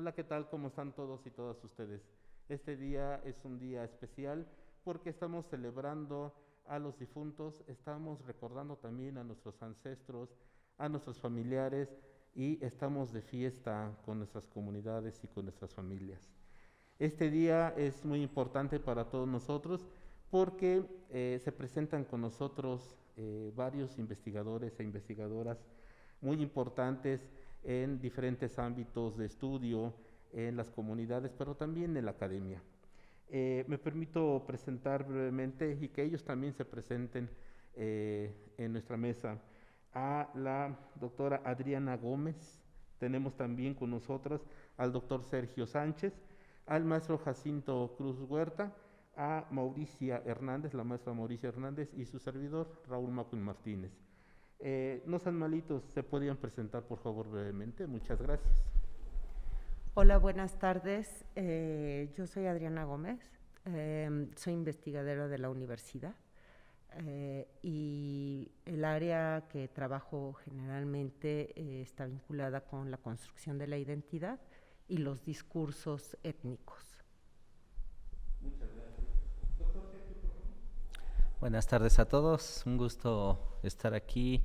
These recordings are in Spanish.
Hola, ¿qué tal? ¿Cómo están todos y todas ustedes? Este día es un día especial porque estamos celebrando a los difuntos, estamos recordando también a nuestros ancestros, a nuestros familiares y estamos de fiesta con nuestras comunidades y con nuestras familias. Este día es muy importante para todos nosotros porque se presentan con nosotros varios investigadores e investigadoras muy importantes en diferentes ámbitos de estudio, en las comunidades, pero también en la academia. Me permito presentar brevemente y que ellos también se presenten en nuestra mesa a la doctora Adriana Gómez. Tenemos también con nosotros al doctor Sergio Sánchez, al maestro Jacinto Cruz Huerta, a Mauricia Hernández, la maestra Mauricia Hernández y su servidor Raúl Macun Martínez. No sean malitos, se podían presentar por favor brevemente. Muchas gracias. Hola, buenas tardes. Yo soy Adriana Gómez, soy investigadora de la universidad y el área que trabajo generalmente está vinculada con la construcción de la identidad y los discursos étnicos. Muchas gracias. Doctor Sergio, por favor. Buenas tardes a todos, un gusto estar aquí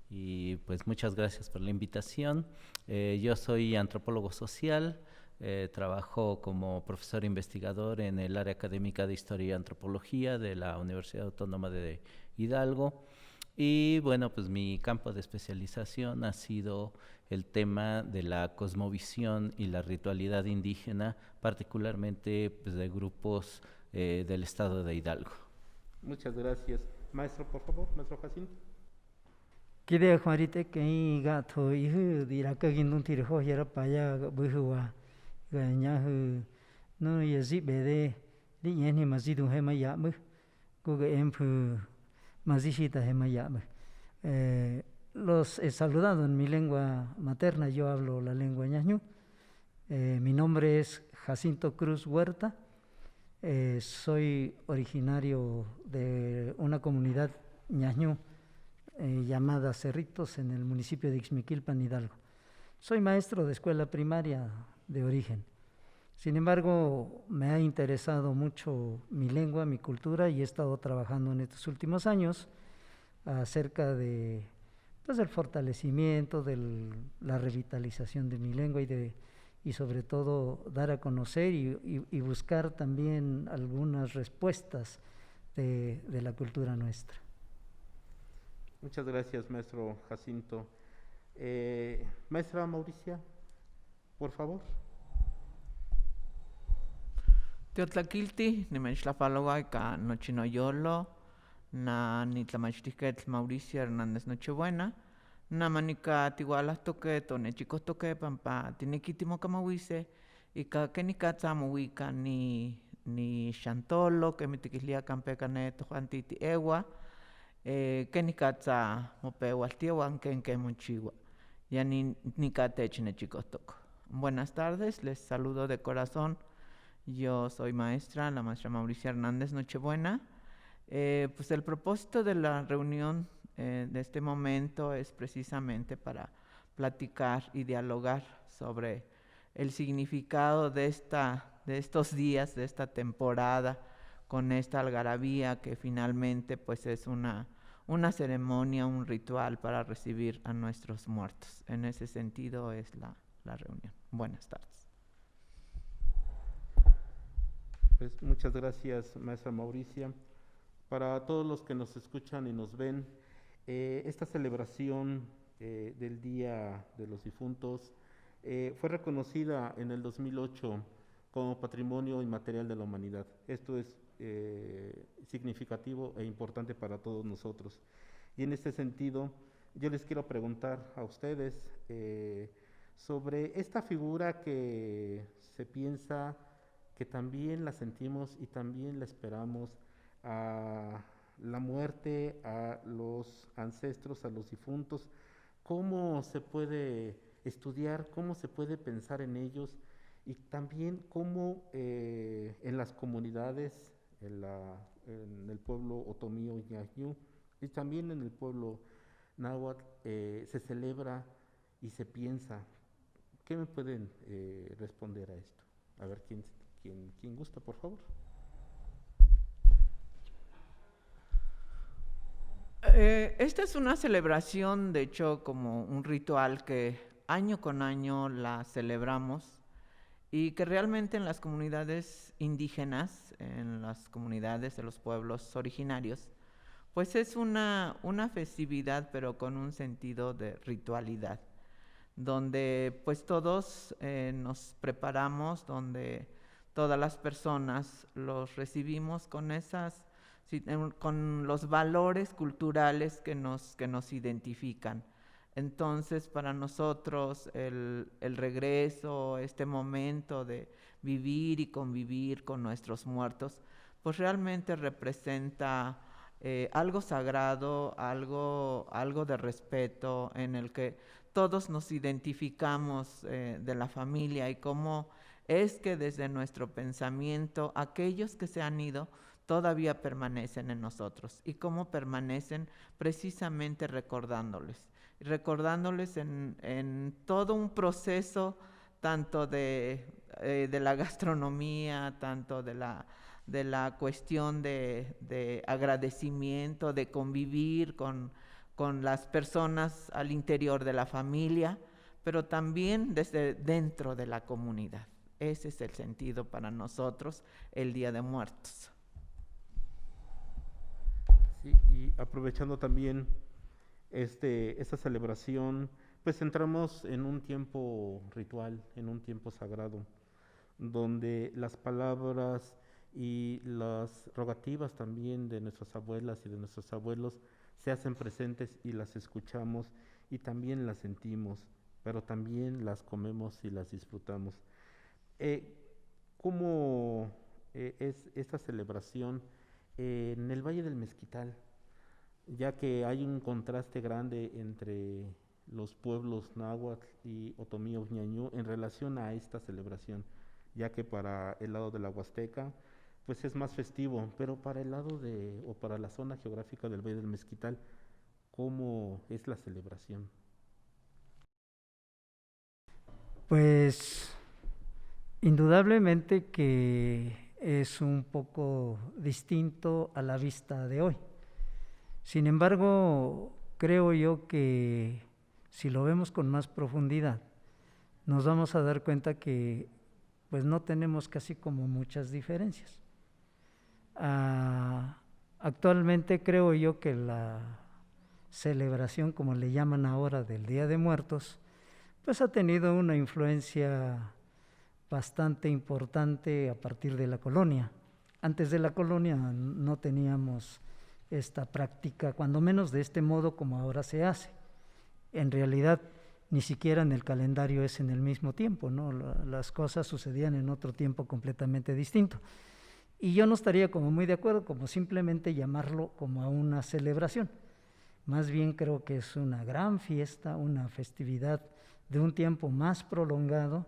y pues muchas gracias por la invitación. Yo soy antropólogo social, trabajo como profesor investigador en el área académica de Historia y Antropología de la Universidad Autónoma de Hidalgo y bueno, pues mi campo de especialización ha sido el tema de la cosmovisión y la ritualidad indígena, particularmente pues, de grupos del estado de Hidalgo. Muchas gracias. Maestro, por favor, maestro Jacinto. Kide khwarite kei ga tho ihu dira ka gindun tir ho yara paya ga buhua ga nya hu no yezi bede di yeni mazidu he ma ya bu ko ga emphu mazishita he ma ya bu. Los he saludado en mi lengua materna, yo hablo la lengua ñañú. Mi nombre es Jacinto Cruz Huerta. Soy originario de una comunidad ñañú llamada Cerritos en el municipio de Ixmiquilpan, Hidalgo. Soy maestro de escuela primaria de origen. Sin embargo, me ha interesado mucho mi lengua, mi cultura y he estado trabajando en estos últimos años acerca de pues, el fortalecimiento, de la revitalización de mi lengua y sobre todo dar a conocer y buscar también algunas respuestas de la cultura nuestra. Muchas gracias, maestro Jacinto. Maestra Mauricia, por favor. Teotlaquilti, nimechlapaloaika nochinoyolo, na nitlamachtiquetl Mauricio Hernández Nochebuena, namanica tigualahtoque tonechicostoque pampa tiniquitimocamahuise, ika kenicatzamohuica ni xantolo, kemitiquihlia campecane tojuantiti ewa, kenicatza mopeualtiewan kenkemonchiwa, ya nicatechnechicostoco. Buenas tardes, les saludo de corazón. Yo soy maestra, la maestra Mauricia Hernández Nochebuena. Pues el propósito de la reunión de este momento es precisamente para platicar y dialogar sobre el significado de estos días, de esta temporada, con esta algarabía que finalmente pues es una ceremonia, un ritual para recibir a nuestros muertos. En ese sentido es la reunión. Buenas tardes. Pues muchas gracias, maestra Mauricia. Para todos los que nos escuchan y nos ven, esta celebración del Día de los Difuntos fue reconocida en el 2008 como Patrimonio Inmaterial de la Humanidad. Esto es significativo e importante para todos nosotros. Y en este sentido, yo les quiero preguntar a ustedes sobre esta figura que se piensa que también la sentimos y también la esperamos, a la muerte, a los ancestros, a los difuntos. ¿Cómo se puede estudiar, cómo se puede pensar en ellos y también cómo en las comunidades, en el pueblo otomío ñañú y también en el pueblo náhuatl se celebra y se piensa? ¿Qué me pueden responder a esto? A ver, ¿quién gusta, por favor? Esta es una celebración, de hecho, como un ritual que año con año la celebramos y que realmente en las comunidades indígenas, en las comunidades de los pueblos originarios, pues es una festividad, pero con un sentido de ritualidad, donde pues todos nos preparamos, donde todas las personas los recibimos con con los valores culturales que nos identifican. Entonces, para nosotros el regreso, este momento de vivir y convivir con nuestros muertos, pues realmente representa algo sagrado, algo de respeto, en el que todos nos identificamos de la familia, y cómo es que desde nuestro pensamiento aquellos que se han ido todavía permanecen en nosotros, y cómo permanecen precisamente recordándoles en todo un proceso, tanto de la gastronomía, tanto de la cuestión de agradecimiento, de convivir con las personas al interior de la familia, pero también desde dentro de la comunidad. Ese es el sentido para nosotros el Día de Muertos. Sí, y aprovechando también esta celebración, pues entramos en un tiempo ritual, en un tiempo sagrado, donde las palabras y las rogativas también de nuestras abuelas y de nuestros abuelos se hacen presentes y las escuchamos y también las sentimos, pero también las comemos y las disfrutamos. ¿Cómo es esta celebración en el Valle del Mezquital? Ya que hay un contraste grande entre los pueblos náhuatl y otomí ñañú en relación a esta celebración, ya que para el lado de la Huasteca pues es más festivo, pero para el lado o para la zona geográfica del Valle del Mezquital, ¿cómo es la celebración? Pues indudablemente que es un poco distinto a la vista de hoy. Sin embargo, creo yo que si lo vemos con más profundidad, nos vamos a dar cuenta que pues no tenemos casi como muchas diferencias. Actualmente creo yo que la celebración, como le llaman ahora, del Día de Muertos, pues ha tenido una influencia bastante importante a partir de la colonia. Antes de la colonia no teníamos esta práctica, cuando menos de este modo como ahora se hace. En realidad, ni siquiera en el calendario es en el mismo tiempo, ¿no? Las cosas sucedían en otro tiempo completamente distinto. Y yo no estaría como muy de acuerdo como simplemente llamarlo como a una celebración. Más bien creo que es una gran fiesta, una festividad de un tiempo más prolongado,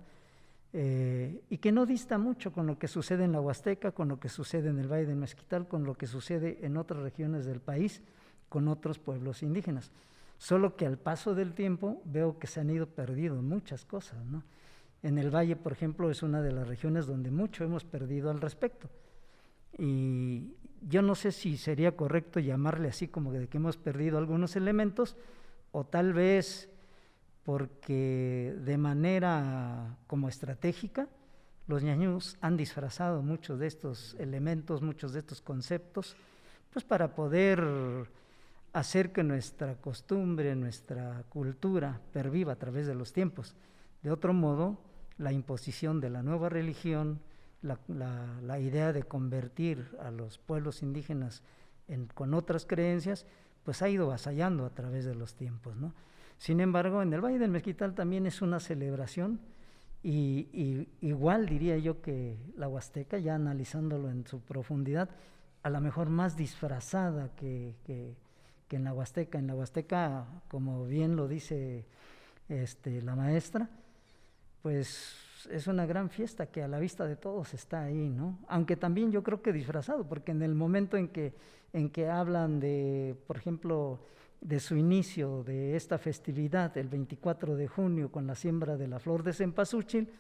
y que no dista mucho con lo que sucede en la Huasteca, con lo que sucede en el Valle del Mezquital, con lo que sucede en otras regiones del país, con otros pueblos indígenas. Solo que al paso del tiempo veo que se han ido perdiendo muchas cosas, ¿no? En el Valle, por ejemplo, es una de las regiones donde mucho hemos perdido al respecto. Y yo no sé si sería correcto llamarle así como de que hemos perdido algunos elementos, o tal vez porque de manera como estratégica los ñañús han disfrazado muchos de estos elementos, muchos de estos conceptos, pues para poder hacer que nuestra costumbre, nuestra cultura perviva a través de los tiempos. De otro modo, la imposición de la nueva religión, la idea de convertir a los pueblos indígenas con otras creencias, pues ha ido avasallando a través de los tiempos, ¿no? Sin embargo, en el Valle del Mezquital también es una celebración, y igual diría yo que la Huasteca, ya analizándolo en su profundidad, a lo mejor más disfrazada que en la Huasteca. En la Huasteca, como bien lo dice la maestra, pues es una gran fiesta que a la vista de todos está ahí, ¿no? Aunque también yo creo que disfrazado, porque en el momento en que hablan de, por ejemplo, de su inicio de esta festividad, el 24 de junio, con la siembra de la flor de cempasúchil,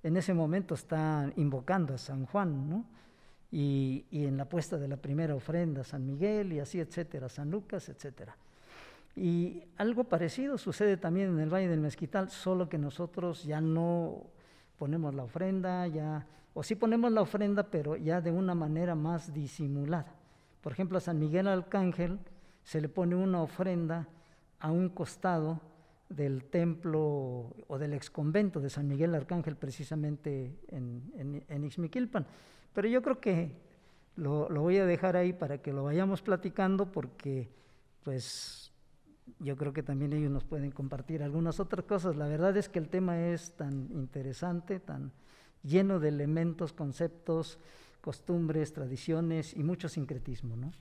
en ese momento está invocando a San Juan, ¿no? Y en la puesta de la primera ofrenda, San Miguel, y así, etcétera, San Lucas, etcétera. Y algo parecido sucede también en el Valle del Mezquital, solo que nosotros ya no ponemos la ofrenda, o sí ponemos la ofrenda, pero ya de una manera más disimulada. Por ejemplo, a San Miguel Arcángel se le pone una ofrenda a un costado del templo o del exconvento de San Miguel Arcángel, precisamente en Ixmiquilpan. Pero yo creo que lo voy a dejar ahí para que lo vayamos platicando, porque pues yo creo que también ellos nos pueden compartir algunas otras cosas. La verdad es que el tema es tan interesante, tan lleno de elementos, conceptos, costumbres, tradiciones y mucho sincretismo, ¿no?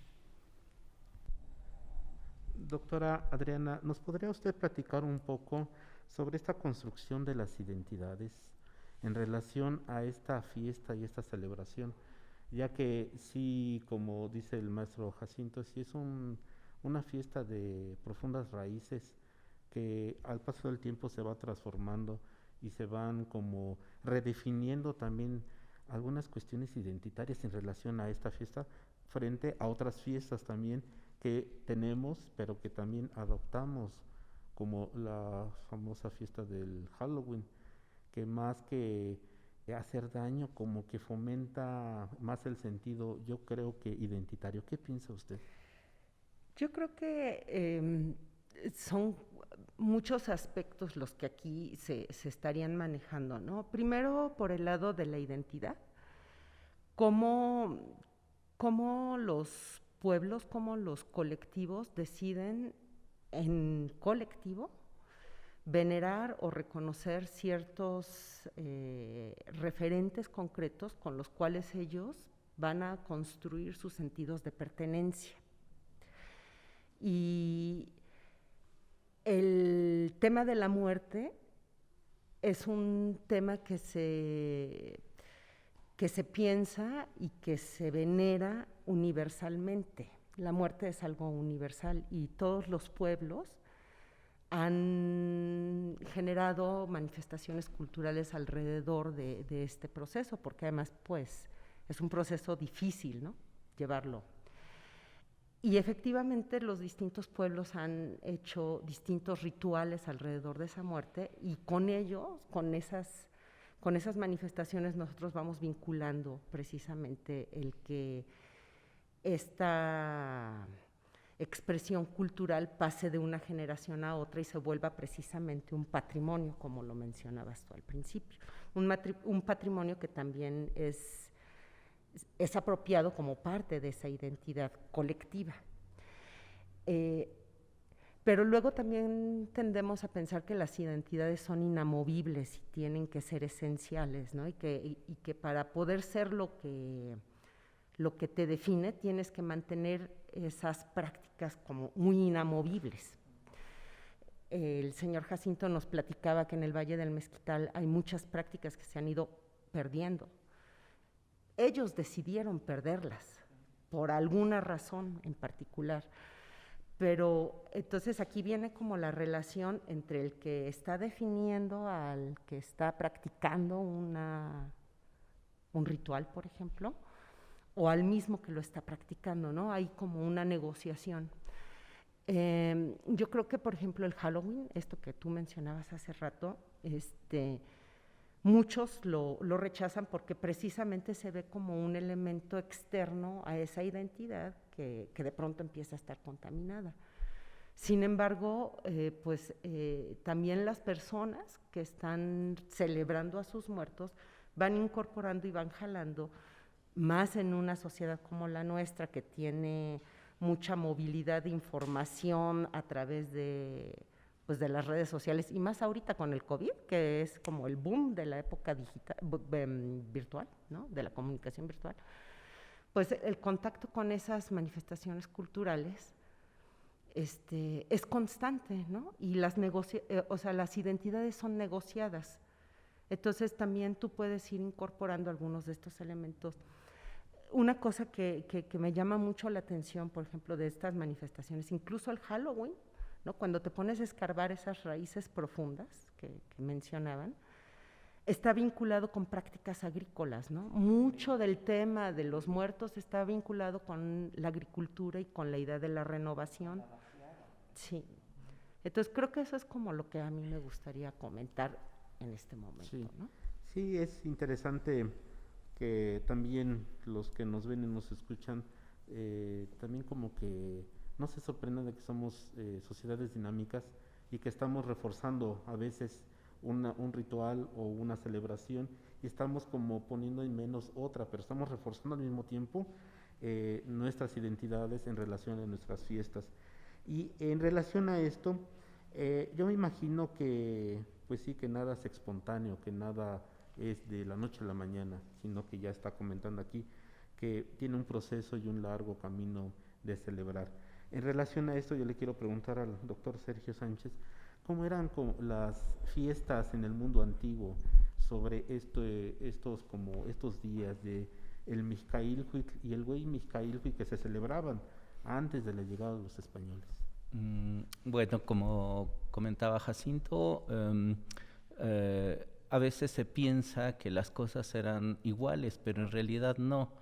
Doctora Adriana, ¿nos podría usted platicar un poco sobre esta construcción de las identidades en relación a esta fiesta y esta celebración? Ya que sí, como dice el maestro Jacinto, sí es una fiesta de profundas raíces que al paso del tiempo se va transformando y se van como redefiniendo también algunas cuestiones identitarias en relación a esta fiesta frente a otras fiestas también que tenemos, pero que también adoptamos, como la famosa fiesta del Halloween, que más que hacer daño, como que fomenta más el sentido, yo creo que identitario. ¿Qué piensa usted? Yo creo que son muchos aspectos los que aquí se estarían manejando, ¿no? Primero, por el lado de la identidad, cómo los pueblos, cómo los colectivos deciden en colectivo venerar o reconocer ciertos referentes concretos con los cuales ellos van a construir sus sentidos de pertenencia. Y el tema de la muerte es un tema que se piensa y que se venera universalmente. La muerte es algo universal y todos los pueblos han generado manifestaciones culturales alrededor de este proceso, porque además pues es un proceso difícil, ¿no?, llevarlo. Y efectivamente los distintos pueblos han hecho distintos rituales alrededor de esa muerte, y con ellos, con esas manifestaciones, nosotros vamos vinculando precisamente el que esta expresión cultural pase de una generación a otra y se vuelva precisamente un patrimonio, como lo mencionabas tú al principio, un patrimonio que también es apropiado como parte de esa identidad colectiva. Pero luego también tendemos a pensar que las identidades son inamovibles y tienen que ser esenciales, ¿no? Y que para poder ser lo que te define tienes que mantener esas prácticas como muy inamovibles. El señor Jacinto nos platicaba que en el Valle del Mezquital hay muchas prácticas que se han ido perdiendo. Ellos decidieron perderlas por alguna razón en particular. Pero entonces aquí viene como la relación entre el que está definiendo al que está practicando un ritual, por ejemplo, o al mismo que lo está practicando, ¿no? Hay como una negociación. Yo creo que, por ejemplo, el Halloween, esto que tú mencionabas hace rato, muchos lo rechazan porque precisamente se ve como un elemento externo a esa identidad que de pronto empieza a estar contaminada. Sin embargo, también las personas que están celebrando a sus muertos van incorporando y van jalando más en una sociedad como la nuestra, que tiene mucha movilidad de información a través de las redes sociales, y más ahorita con el COVID, que es como el boom de la época digital, virtual, ¿no?, de la comunicación virtual. Pues el contacto con esas manifestaciones culturales es constante, ¿no? Y las identidades son negociadas. Entonces también tú puedes ir incorporando algunos de estos elementos. Una cosa que me llama mucho la atención, por ejemplo, de estas manifestaciones, incluso el Halloween, ¿no? Cuando te pones a escarbar esas raíces profundas que mencionaban, está vinculado con prácticas agrícolas, ¿no? Mucho del tema de los muertos está vinculado con la agricultura y con la idea de la renovación. Sí. Entonces creo que eso es como lo que a mí me gustaría comentar en este momento, Sí. ¿no? Sí, es interesante que también los que nos ven y nos escuchan, también como que no se sorprendan de que somos sociedades dinámicas y que estamos reforzando a veces un ritual o una celebración y estamos como poniendo en menos otra, pero estamos reforzando al mismo tiempo nuestras identidades en relación a nuestras fiestas. Y en relación a esto, yo me imagino que, pues sí, que nada es espontáneo, que nada es de la noche a la mañana, sino que ya está comentando aquí que tiene un proceso y un largo camino de celebrar. En relación a esto, yo le quiero preguntar al doctor Sergio Sánchez, ¿cómo eran las fiestas en el mundo antiguo sobre estos días de el Mixcaílhuitl y el Güey Mixcaílhuitl que se celebraban antes de la llegada de los españoles? Bueno, como comentaba Jacinto, a veces se piensa que las cosas eran iguales, pero en realidad no.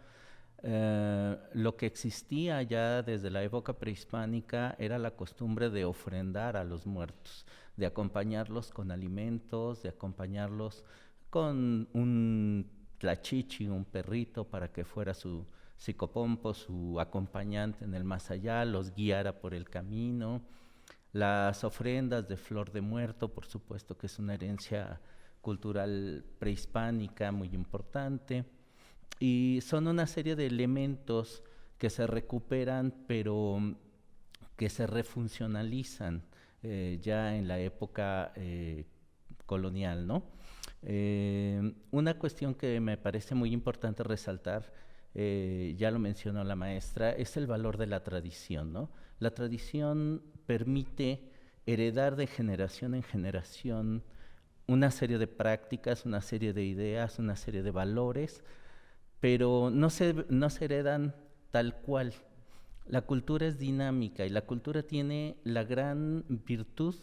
Lo que existía ya desde la época prehispánica era la costumbre de ofrendar a los muertos, de acompañarlos con alimentos, de acompañarlos con un tlachichi, un perrito, para que fuera su psicopompo, su acompañante en el más allá, los guiara por el camino. Las ofrendas de flor de muerto, por supuesto que es una herencia cultural prehispánica muy importante. Y son una serie de elementos que se recuperan, pero que se refuncionalizan ya en la época colonial, ¿no? Una cuestión que me parece muy importante resaltar, ya lo mencionó la maestra, es el valor de la tradición, ¿no? La tradición permite heredar de generación en generación una serie de prácticas, una serie de ideas, una serie de valores, pero no se heredan tal cual. La cultura es dinámica y la cultura tiene la gran virtud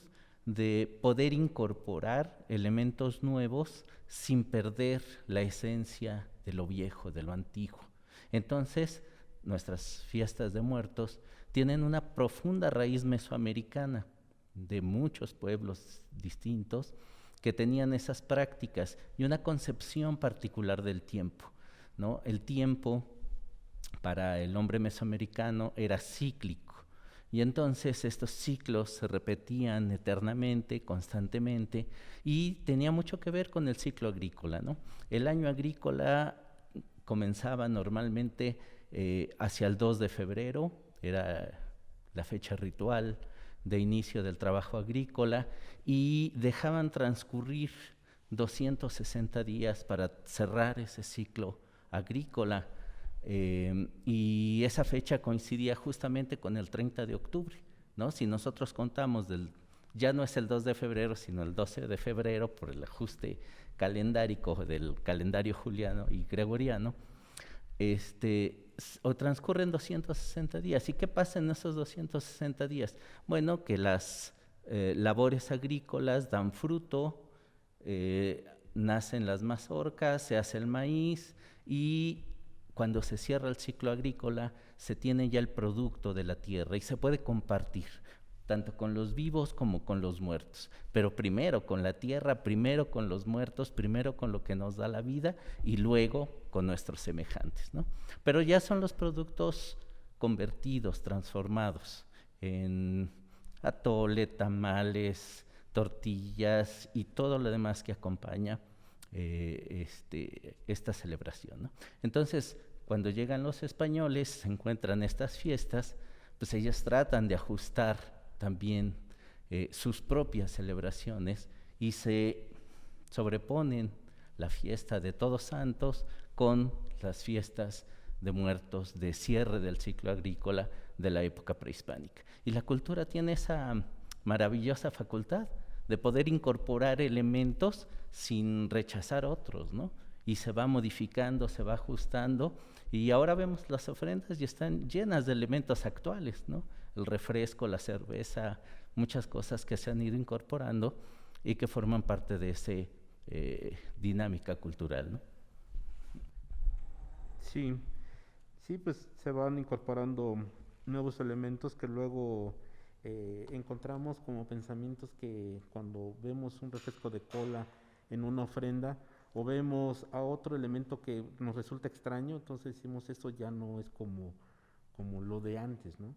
de poder incorporar elementos nuevos sin perder la esencia de lo viejo, de lo antiguo. Entonces, nuestras fiestas de muertos tienen una profunda raíz mesoamericana de muchos pueblos distintos que tenían esas prácticas y una concepción particular del tiempo, ¿no? El tiempo para el hombre mesoamericano era cíclico y entonces estos ciclos se repetían eternamente, constantemente, y tenía mucho que ver con el ciclo agrícola, ¿no? El año agrícola comenzaba normalmente hacia el 2 de febrero, era la fecha ritual de inicio del trabajo agrícola, y dejaban transcurrir 260 días para cerrar ese ciclo agrícola, y esa fecha coincidía justamente con el 30 de octubre, ¿no? Si nosotros contamos ya no es el 2 de febrero, sino el 12 de febrero por el ajuste calendárico del calendario juliano y gregoriano, o transcurren 260 días. ¿Y qué pasa en esos 260 días? Bueno, que las labores agrícolas dan fruto, nacen las mazorcas, se hace el maíz, y cuando se cierra el ciclo agrícola se tiene ya el producto de la tierra y se puede compartir tanto con los vivos como con los muertos, pero primero con la tierra, primero con los muertos, primero con lo que nos da la vida y luego con nuestros semejantes, ¿no? Pero ya son los productos convertidos, transformados en atole, tamales, tortillas y todo lo demás que acompaña esta celebración, ¿no? Entonces, cuando llegan los españoles, se encuentran estas fiestas, pues ellos tratan de ajustar también sus propias celebraciones y se sobreponen la fiesta de Todos Santos con las fiestas de muertos de cierre del ciclo agrícola de la época prehispánica. Y la cultura tiene esa maravillosa facultad de poder incorporar elementos sin rechazar otros, ¿no? Y se va modificando, se va ajustando Y ahora vemos las ofrendas y están llenas de elementos actuales, ¿no? El refresco, la cerveza, muchas cosas que se han ido incorporando y que forman parte de esa dinámica cultural, ¿no? Sí, sí, pues se van incorporando nuevos elementos que luego encontramos como pensamientos que cuando vemos un refresco de cola en una ofrenda o vemos a otro elemento que nos resulta extraño, entonces decimos eso ya no es como lo de antes, ¿no?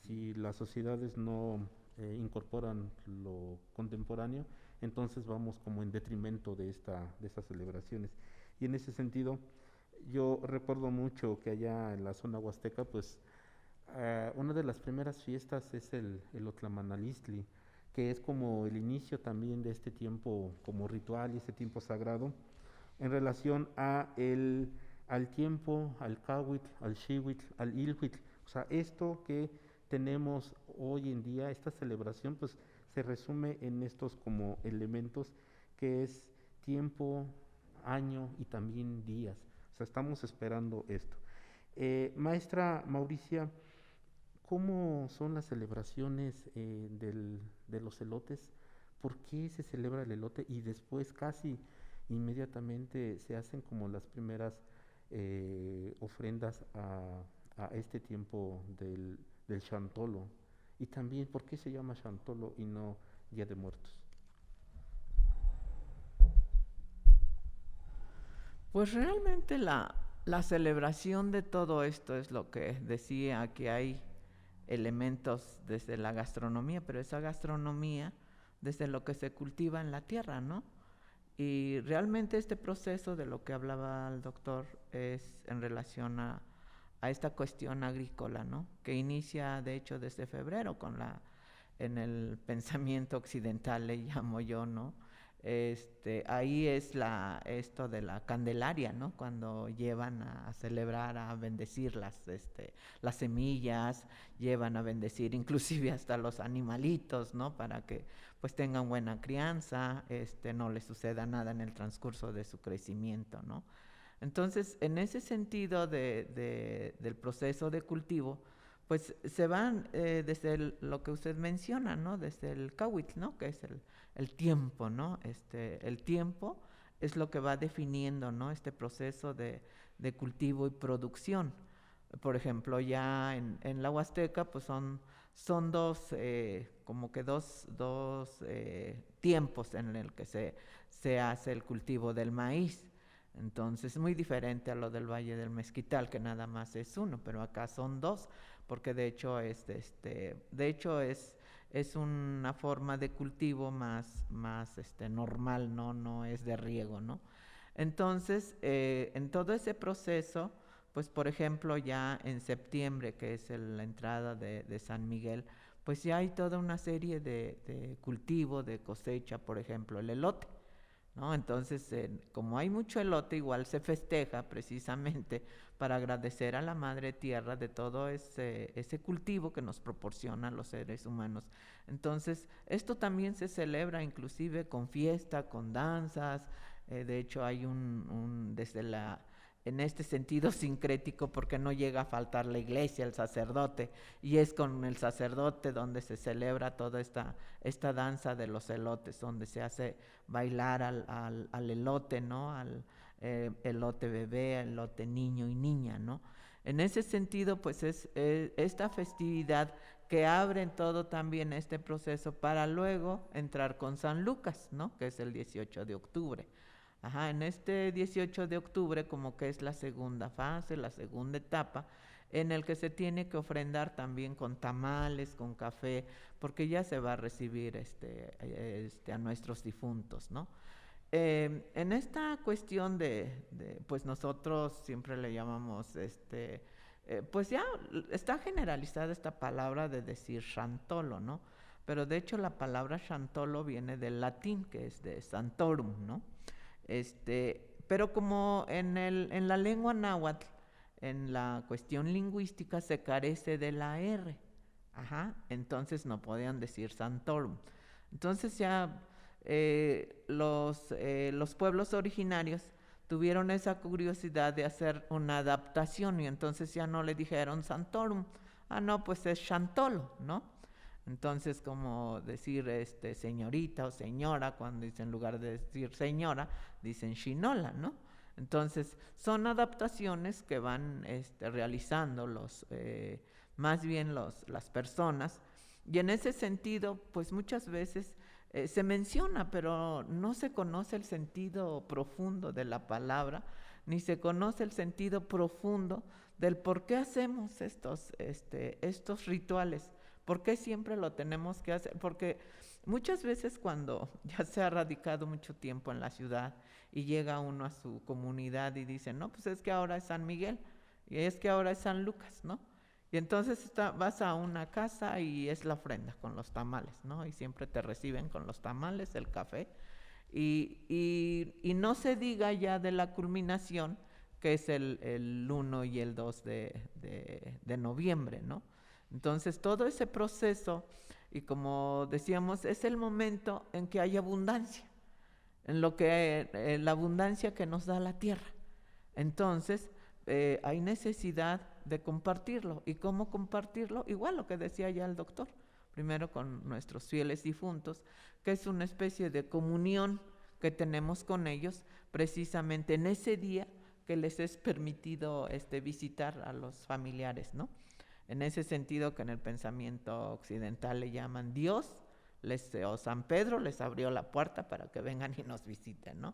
Si las sociedades no incorporan lo contemporáneo, entonces vamos como en detrimento de estas celebraciones. Y en ese sentido, yo recuerdo mucho que allá en la zona huasteca, pues una de las primeras fiestas es el Otlamanalistli, que es como el inicio también de este tiempo como ritual y este tiempo sagrado en relación al tiempo, al Cahuitl, al Xihuitl, al Ilhuitl. O sea, esto que tenemos hoy en día, esta celebración, pues se resume en estos como elementos que es tiempo, año y también días. O sea, estamos esperando esto. Maestra Mauricia, ¿cómo son las celebraciones de los elotes? ¿Por qué se celebra el elote? Y después casi inmediatamente se hacen como las primeras ofrendas a este tiempo del Chantolo. Y también, ¿por qué se llama Chantolo y no Día de Muertos? Pues realmente la celebración de todo esto es lo que decía, que hay elementos desde la gastronomía, pero esa gastronomía desde lo que se cultiva en la tierra, ¿no? Y realmente este proceso de lo que hablaba el doctor es en relación a esta cuestión agrícola, ¿no? Que inicia de hecho desde febrero en el pensamiento occidental le llamo yo, ¿no? Ahí es esto de la Candelaria, ¿no? Cuando llevan a celebrar, a bendecir las semillas, llevan a bendecir inclusive hasta los animalitos, ¿no? Para que pues tengan buena crianza, no les suceda nada en el transcurso de su crecimiento, ¿no? Entonces, en ese sentido del proceso de cultivo, pues se van desde lo que usted menciona, ¿no? Desde el Cahuitl, ¿no? Que es el tiempo, ¿no? El tiempo es lo que va definiendo, ¿no? Este proceso de cultivo y producción. Por ejemplo, ya en la Huasteca, pues son dos, como que dos tiempos en el que se hace el cultivo del maíz. Entonces, muy diferente a lo del Valle del Mezquital, que nada más es uno, pero acá son dos, porque de hecho es una forma de cultivo más normal, no es de riego, ¿no? Entonces, en todo ese proceso, pues por ejemplo ya en septiembre, que es la entrada de San Miguel, pues ya hay toda una serie de cultivo, de cosecha, por ejemplo el elote, ¿no? Entonces, como hay mucho elote, igual se festeja precisamente para agradecer a la Madre Tierra de todo ese cultivo que nos proporciona a los seres humanos. Entonces, esto también se celebra inclusive con fiesta, con danzas. De hecho, hay en este sentido sincrético, porque no llega a faltar la iglesia, el sacerdote, y es con el sacerdote donde se celebra toda esta danza de los elotes, donde se hace bailar al elote, ¿no? Al elote bebé, al elote niño y niña, ¿no? En ese sentido, pues es esta festividad que abre en todo también este proceso para luego entrar con San Lucas, ¿no? Que es el 18 de octubre. Ajá, en este 18 de octubre como que es la segunda fase, la segunda etapa, en el que se tiene que ofrendar también con tamales, con café, porque ya se va a recibir a nuestros difuntos, ¿no? En esta cuestión pues nosotros siempre le llamamos, pues ya está generalizada esta palabra de decir Chantolo, ¿no? Pero de hecho la palabra Chantolo viene del latín, que es de Santorum, ¿no? Pero como en la lengua náhuatl, en la cuestión lingüística se carece de la R, entonces no podían decir Santorum. Entonces ya los pueblos originarios tuvieron esa curiosidad de hacer una adaptación y entonces ya no le dijeron Santorum, no, pues es Chantolo, ¿no? Entonces, como decir señorita o señora, cuando dicen en lugar de decir señora, dicen Shinola, ¿no? Entonces, son adaptaciones que van realizando más bien las personas, y en ese sentido, pues muchas veces se menciona, pero no se conoce el sentido profundo de la palabra, ni se conoce el sentido profundo del por qué hacemos estos rituales, por qué siempre lo tenemos que hacer, porque muchas veces cuando ya se ha radicado mucho tiempo en la ciudad y llega uno a su comunidad y dice, no, pues es que ahora es San Miguel, y es que ahora es San Lucas, ¿no? Y entonces vas a una casa y es la ofrenda con los tamales, ¿no? Y siempre te reciben con los tamales, el café, y no se diga ya de la culminación, que es el 1 y el 2 de noviembre, ¿no? Entonces todo ese proceso, y como decíamos, es el momento en que hay abundancia, en lo que la abundancia que nos da la tierra. Entonces hay necesidad de compartirlo. ¿Y cómo compartirlo? Igual lo que decía ya el doctor, primero con nuestros fieles difuntos, que es una especie de comunión que tenemos con ellos precisamente en ese día que les es permitido visitar a los familiares, ¿no? En ese sentido que en el pensamiento occidental le llaman Dios, o San Pedro les abrió la puerta para que vengan y nos visiten, ¿no?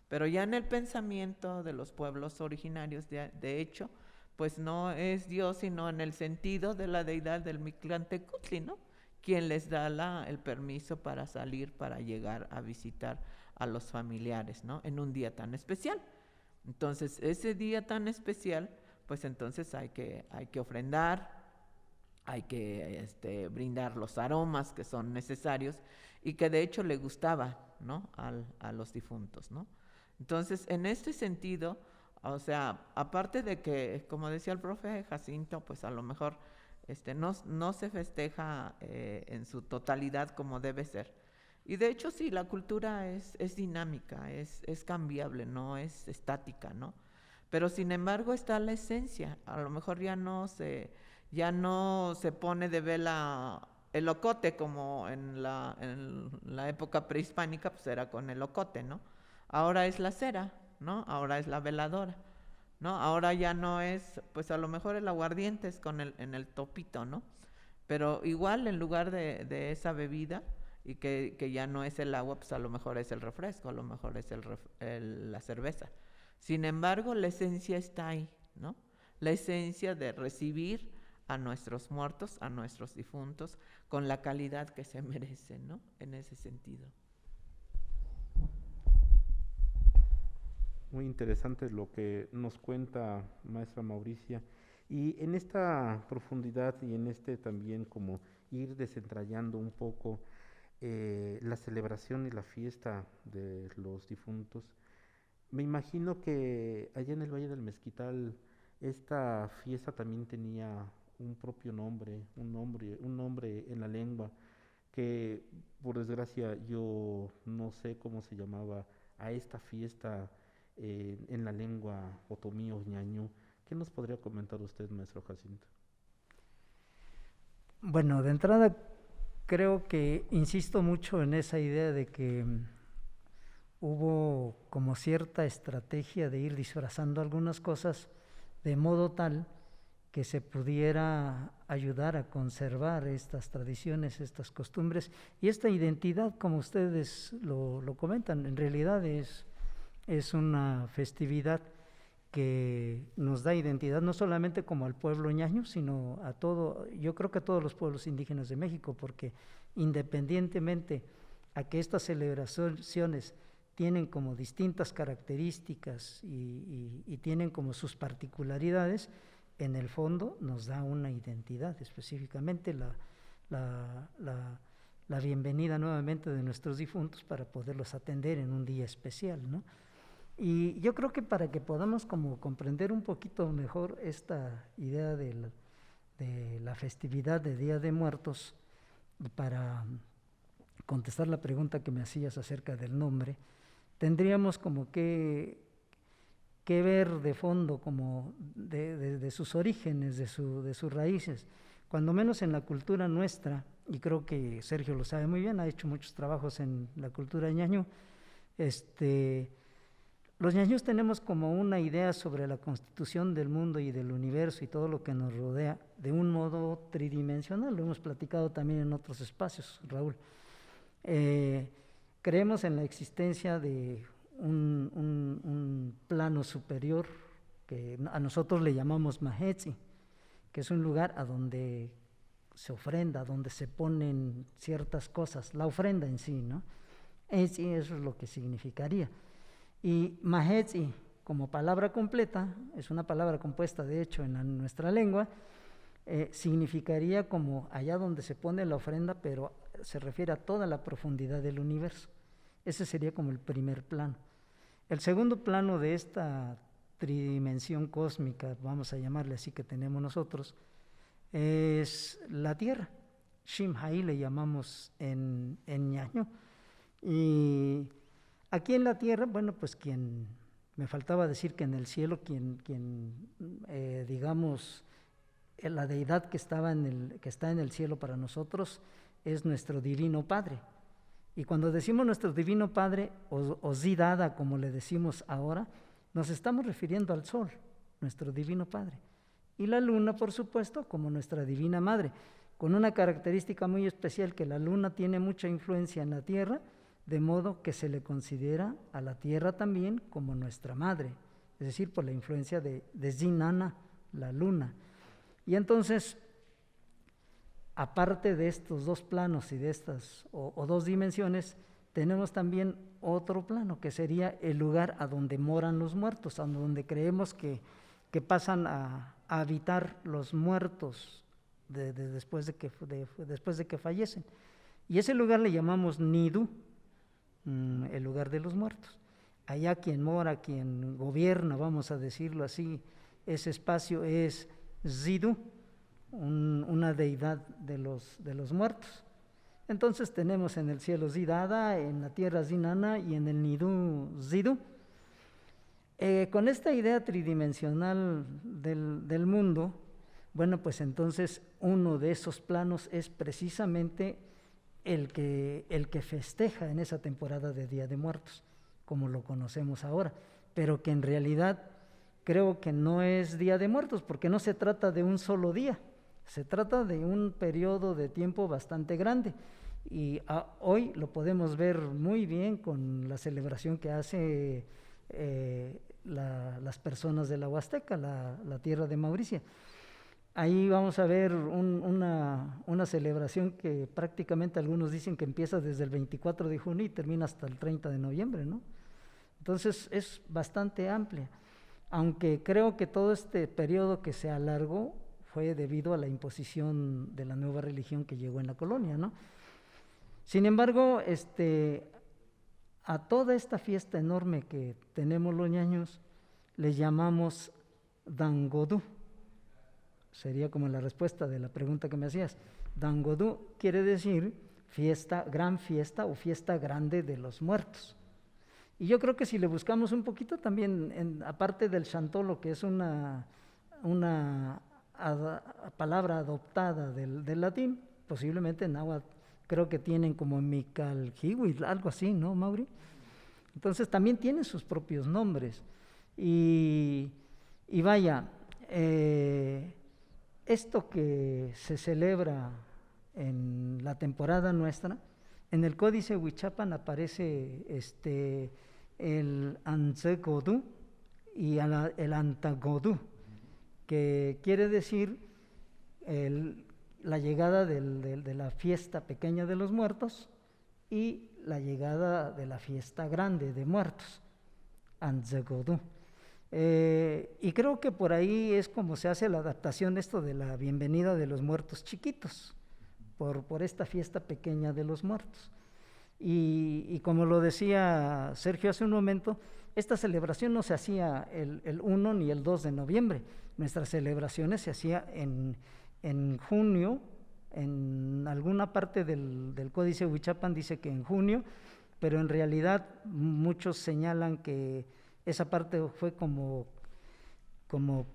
Pero ya en el pensamiento de los pueblos originarios, de hecho, pues no es Dios, sino en el sentido de la deidad del Mictlantecutli, ¿no? Quien les da el permiso para salir, para llegar a visitar a los familiares, ¿no? En un día tan especial. Entonces, ese día tan especial, pues entonces hay que ofrendar, hay que brindar los aromas que son necesarios y que de hecho le gustaba, ¿no? a los difuntos, ¿no? Entonces, en este sentido, o sea, aparte de que, como decía el profe Jacinto, pues a lo mejor no se festeja en su totalidad como debe ser. Y de hecho sí, la cultura es dinámica, es cambiable, no es estática, ¿no? Pero sin embargo está la esencia. A lo mejor ya no se pone de vela el ocote como en la época prehispánica, pues era con el ocote, ¿no? Ahora es la cera, ¿no? Ahora es la veladora, ¿no? Ahora ya no es, pues a lo mejor el aguardiente es en el topito, ¿no? Pero igual en lugar de esa bebida, y que ya no es el agua, pues a lo mejor es el refresco, a lo mejor es la cerveza. Sin embargo, la esencia está ahí, ¿no? La esencia de recibir a nuestros muertos, a nuestros difuntos, con la calidad que se merecen, ¿no? En ese sentido. Muy interesante lo que nos cuenta maestra Mauricia. Y en esta profundidad y en también como ir desentrañando un poco la celebración y la fiesta de los difuntos, me imagino que allá en el Valle del Mezquital esta fiesta también tenía un propio nombre, un nombre en la lengua, que por desgracia yo no sé cómo se llamaba a esta fiesta en la lengua otomí o ñañú. ¿Qué nos podría comentar usted, maestro Jacinto? Bueno, de entrada creo que insisto mucho en esa idea de que hubo como cierta estrategia de ir disfrazando algunas cosas de modo tal que se pudiera ayudar a conservar estas tradiciones, estas costumbres y esta identidad, como ustedes lo comentan. En realidad es una festividad que nos da identidad no solamente como al pueblo ñaño, sino a todo, yo creo que a todos los pueblos indígenas de México, porque independientemente a que estas celebraciones tienen como distintas características y tienen como sus particularidades, en el fondo nos da una identidad, específicamente la bienvenida nuevamente de nuestros difuntos para poderlos atender en un día especial, ¿no? Y yo creo que para que podamos como comprender un poquito mejor esta idea de la festividad de Día de Muertos, y para contestar la pregunta que me hacías acerca del nombre, tendríamos como que que ver de fondo como de sus orígenes, de sus raíces, cuando menos en la cultura nuestra, y creo que Sergio lo sabe muy bien, ha hecho muchos trabajos en la cultura ñañú. Los ñañús tenemos como una idea sobre la constitución del mundo y del universo y todo lo que nos rodea de un modo tridimensional, lo hemos platicado también en otros espacios, Raúl. Creemos en la existencia de un plano superior que a nosotros le llamamos Mahetzi, que es un lugar a donde se ofrenda, donde se ponen ciertas cosas, la ofrenda en sí, ¿no? Eso es lo que significaría. Y Mahetzi, como palabra completa, es una palabra compuesta de hecho en nuestra lengua, significaría como allá donde se pone la ofrenda, pero se refiere a toda la profundidad del universo. Ese sería como el primer plano. El segundo plano de esta tridimensión cósmica, vamos a llamarle así, que tenemos nosotros, es la Tierra. Shimhai le llamamos en ñañú. Y aquí en la Tierra, bueno, pues me faltaba decir que en el cielo, digamos, la deidad que está en el cielo para nosotros es nuestro Divino Padre. Y cuando decimos nuestro Divino Padre, o Zidada, como le decimos ahora, nos estamos refiriendo al Sol, nuestro Divino Padre. Y la Luna, por supuesto, como nuestra Divina Madre, con una característica muy especial, que la Luna tiene mucha influencia en la Tierra, de modo que se le considera a la Tierra también como nuestra madre, es decir, por la influencia de Zinana, la Luna. Y entonces, aparte de estos dos planos y de estas o dos dimensiones, tenemos también otro plano, que sería el lugar a donde moran los muertos, a donde creemos que pasan a habitar los muertos después de que fallecen. Y ese lugar le llamamos Nidu, el lugar de los muertos. Allá quien mora, quien gobierna, vamos a decirlo así, ese espacio es Zidu, una deidad de los muertos. Entonces tenemos en el cielo Zidada, en la tierra Zinana y en el Nidu Zidu. Con esta idea tridimensional del mundo, bueno, pues entonces uno de esos planos es precisamente el que festeja en esa temporada de Día de Muertos, como lo conocemos ahora, pero que en realidad creo que no es Día de Muertos, porque no se trata de un solo día, se trata de un periodo de tiempo bastante grande. Y hoy lo podemos ver muy bien con la celebración que hace las personas de la Huasteca, la tierra de Mauricia. Ahí vamos a ver una celebración que prácticamente algunos dicen que empieza desde el 24 de junio y termina hasta el 30 de noviembre, ¿no? Entonces es bastante amplia, aunque creo que todo este periodo que se alargó fue debido a la imposición de la nueva religión que llegó en la colonia, ¿no? Sin embargo, a toda esta fiesta enorme que tenemos los ñaños le llamamos Dangodú. Sería como la respuesta de la pregunta que me hacías. Dangodú quiere decir gran fiesta o fiesta grande de los muertos. Y yo creo que si le buscamos un poquito también, aparte del Chantolo, que es una palabra adoptada del latín, posiblemente en náhuatl, creo que tienen como Micaljihuitl, algo así, ¿no, Mauri? Entonces también tienen sus propios nombres. Y vaya, esto que se celebra en la temporada nuestra, en el Códice Huichapan aparece el Antzegodú y el Antagodú, que quiere decir la llegada de la fiesta pequeña de los muertos y la llegada de la fiesta grande de muertos, Antzegodú. Y creo que por ahí es como se hace la adaptación esto de la bienvenida de los muertos chiquitos, por esta fiesta pequeña de los muertos. Y como lo decía Sergio hace un momento, esta celebración no se hacía el 1 ni el 2 de noviembre, nuestras celebraciones se hacían en junio, en alguna parte del Códice Huichapan dice que en junio, pero en realidad muchos señalan que esa parte fue como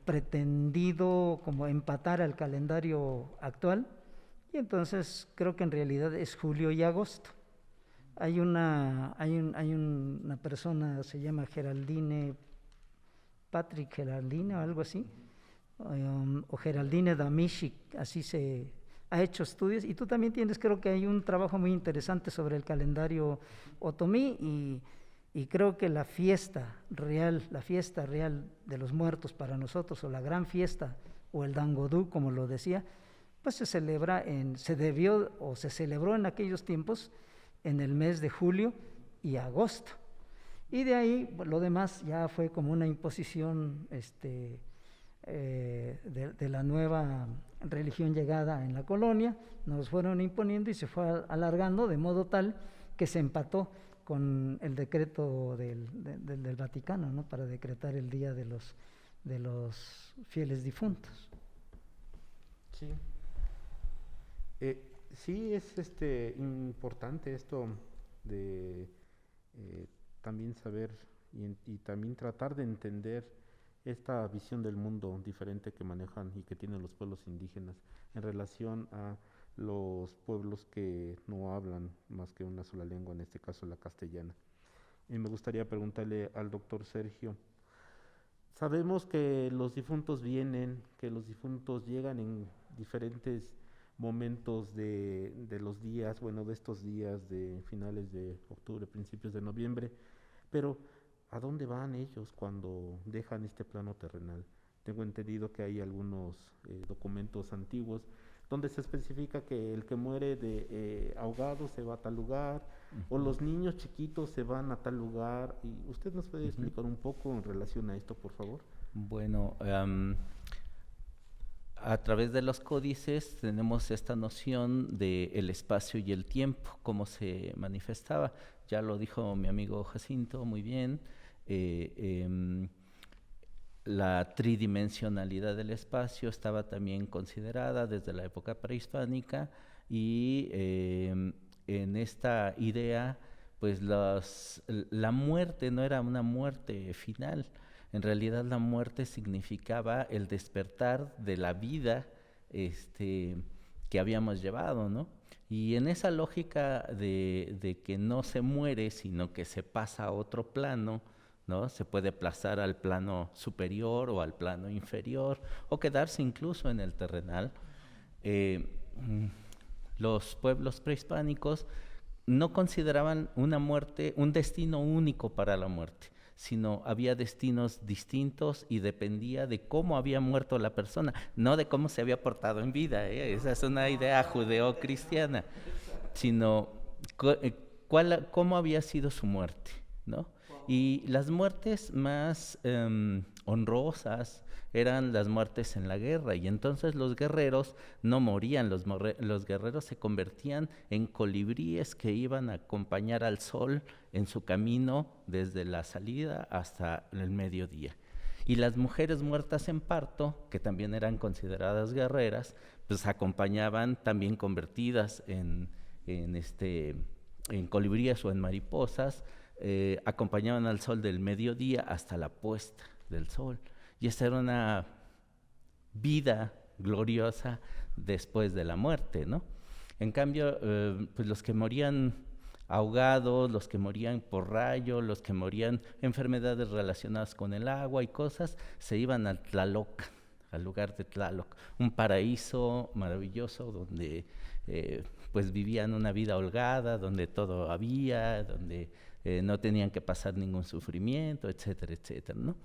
pretendido, como empatar al calendario actual, y entonces creo que en realidad es julio y agosto. Hay una persona, se llama Patrick Geraldine o algo así, o Geraldine Damischik, así se ha hecho estudios, y tú también tienes, creo que hay un trabajo muy interesante sobre el calendario otomí, y creo que la fiesta real de los muertos para nosotros, o la gran fiesta, o el Dangodú, como lo decía, pues se celebró en aquellos tiempos en el mes de julio y agosto. Y de ahí lo demás ya fue como una imposición de la nueva religión llegada en la colonia, nos fueron imponiendo y se fue alargando de modo tal que se empató con el decreto del Vaticano, ¿no? Para decretar el Día de los Fieles Difuntos. Sí. Sí, es importante esto de también saber y también tratar de entender esta visión del mundo diferente que manejan y que tienen los pueblos indígenas en relación a los pueblos que no hablan más que una sola lengua, en este caso la castellana. Y me gustaría preguntarle al doctor Sergio, sabemos que los difuntos vienen, que los difuntos llegan en diferentes momentos de los días, bueno, de estos días de finales de octubre, principios de noviembre, pero ¿a dónde van ellos cuando dejan este plano terrenal? Tengo entendido que hay algunos documentos antiguos donde se especifica que el que muere de ahogado se va a tal lugar, o los niños chiquitos se van a tal lugar. ¿Y usted nos puede explicar un poco en relación a esto, por favor? Bueno, a través de los códices tenemos esta noción del espacio y el tiempo, cómo se manifestaba. Ya lo dijo mi amigo Jacinto muy bien. La tridimensionalidad del espacio estaba también considerada desde la época prehispánica, y en esta idea, pues la muerte no era una muerte final. En realidad la muerte significaba el despertar de la vida que habíamos llevado, ¿no? Y en esa lógica de que no se muere, sino que se pasa a otro plano, ¿no? Se puede pasar al plano superior o al plano inferior, o quedarse incluso en el terrenal. Los pueblos prehispánicos no consideraban una muerte, un destino único para la muerte, sino había destinos distintos y dependía de cómo había muerto la persona, no de cómo se había portado en vida, ¿eh? Esa es una idea judeocristiana, sino cómo había sido su muerte, ¿no? Y las muertes más honrosas eran las muertes en la guerra, y entonces los guerreros no morían, los guerreros se convertían en colibríes que iban a acompañar al sol en su camino desde la salida hasta el mediodía. Y las mujeres muertas en parto, que también eran consideradas guerreras, pues acompañaban también convertidas en colibríes o en mariposas, acompañaban al sol del mediodía hasta la puesta del sol. Y esa era una vida gloriosa después de la muerte, ¿no? En cambio, pues los que morían ahogados, los que morían por rayo, los que morían enfermedades relacionadas con el agua y cosas, se iban al Tlaloc, al lugar de Tlaloc, un paraíso maravilloso donde pues vivían una vida holgada, donde todo había, donde no tenían que pasar ningún sufrimiento, etcétera, etcétera, ¿no?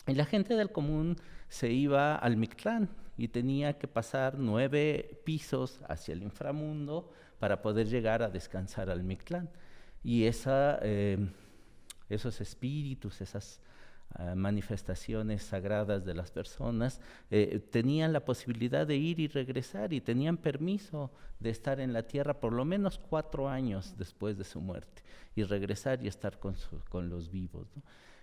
Y la gente del común se iba al Mictlán y tenía que pasar 9 pisos hacia el inframundo para poder llegar a descansar al Mictlán. Y esos espíritus, esas manifestaciones sagradas de las personas, tenían la posibilidad de ir y regresar, y tenían permiso de estar en la tierra por lo menos 4 años después de su muerte, y regresar y estar con los vivos, ¿no?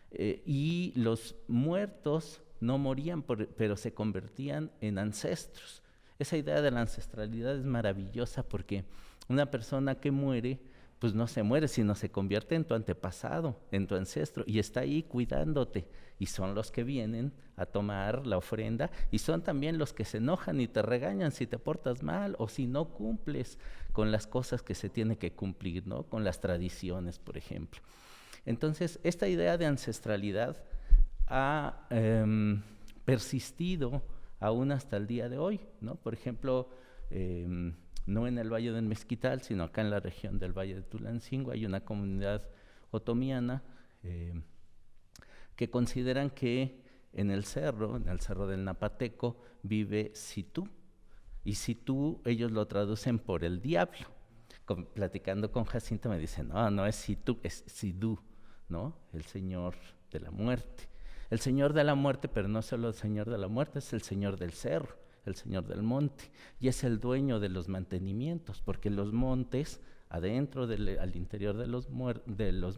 Y los muertos no morían, pero se convertían en ancestros. Esa idea de la ancestralidad es maravillosa, porque una persona que muere pues no se muere, sino se convierte en tu antepasado, en tu ancestro, y está ahí cuidándote. Y son los que vienen a tomar la ofrenda, y son también los que se enojan y te regañan si te portas mal o si no cumples con las cosas que se tiene que cumplir, ¿no? Con las tradiciones, por ejemplo. Entonces, esta idea de ancestralidad ha persistido aún hasta el día de hoy, ¿no? Por ejemplo, no en el Valle del Mezquital, sino acá en la región del Valle de Tulancingo, hay una comunidad otomiana que consideran que en el cerro del Napateco, vive Sitú. Y Sitú ellos lo traducen por el diablo. Platicando con Jacinto me dicen, no, no es Sitú, es Sidú, ¿no? El señor de la muerte. El señor de la muerte, pero no solo el señor de la muerte, es el señor del cerro, el señor del monte, y es el dueño de los mantenimientos, porque los montes, adentro, al interior de los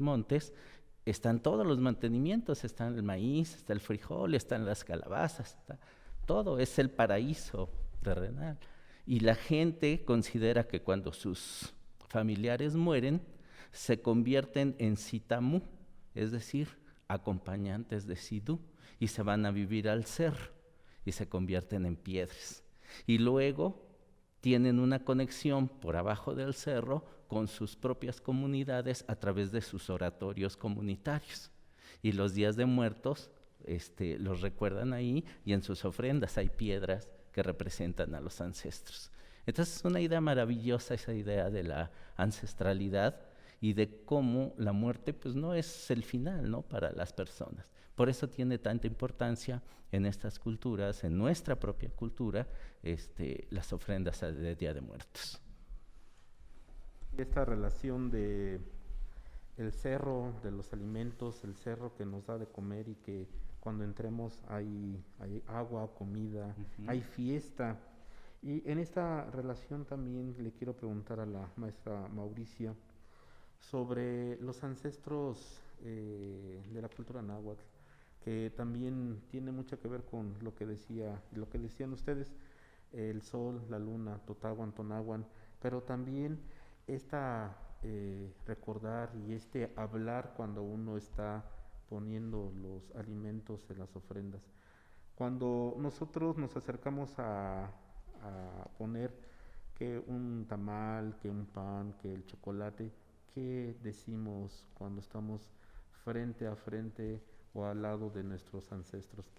montes, están todos los mantenimientos, está el maíz, está el frijol, están las calabazas, todo es el paraíso terrenal. Y la gente considera que cuando sus familiares mueren, se convierten en Sitamú, es decir, acompañantes de Sidú, y se van a vivir al cerro y se convierten en piedras. Y luego tienen una conexión por abajo del cerro con sus propias comunidades a través de sus oratorios comunitarios. Y los días de muertos los recuerdan ahí, y en sus ofrendas hay piedras que representan a los ancestros. Entonces es una idea maravillosa, esa idea de la ancestralidad y de cómo la muerte pues no es el final, ¿no?, para las personas. Por eso tiene tanta importancia en estas culturas, en nuestra propia cultura, las ofrendas de Día de Muertos. Esta relación de el cerro, de los alimentos, el cerro que nos da de comer y que cuando entremos hay agua, comida, hay fiesta. Y en esta relación también le quiero preguntar a la maestra Mauricia sobre los ancestros de la cultura náhuatl, que también tiene mucho que ver con lo que decían ustedes, el sol, la luna, Totahuan, Tonahuan, pero también recordar y hablar cuando uno está poniendo los alimentos en las ofrendas. Cuando nosotros nos acercamos a poner que un tamal, que un pan, que el chocolate, ¿qué decimos cuando estamos frente a frente o al lado de nuestros ancestros?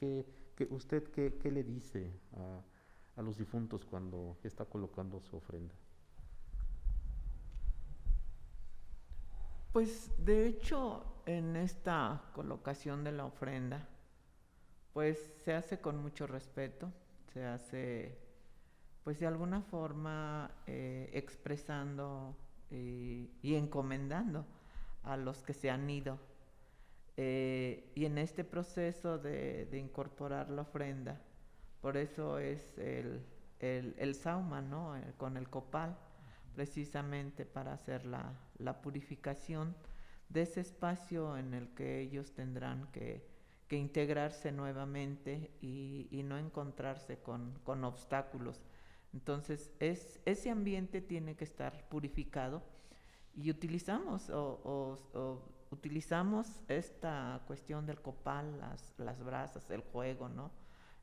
¿Usted qué le dice a los difuntos cuando está colocando su ofrenda? Pues de hecho, en esta colocación de la ofrenda, pues se hace con mucho respeto, se hace pues de alguna forma expresando y encomendando a los que se han ido. Y en este proceso de incorporar la ofrenda, por eso es el sauma, ¿no?, con el copal, precisamente para hacer la purificación de ese espacio en el que ellos tendrán que integrarse nuevamente y no encontrarse con obstáculos. Entonces, ese ambiente tiene que estar purificado, y utilizamos utilizamos esta cuestión del copal, las brasas, el fuego, ¿no?,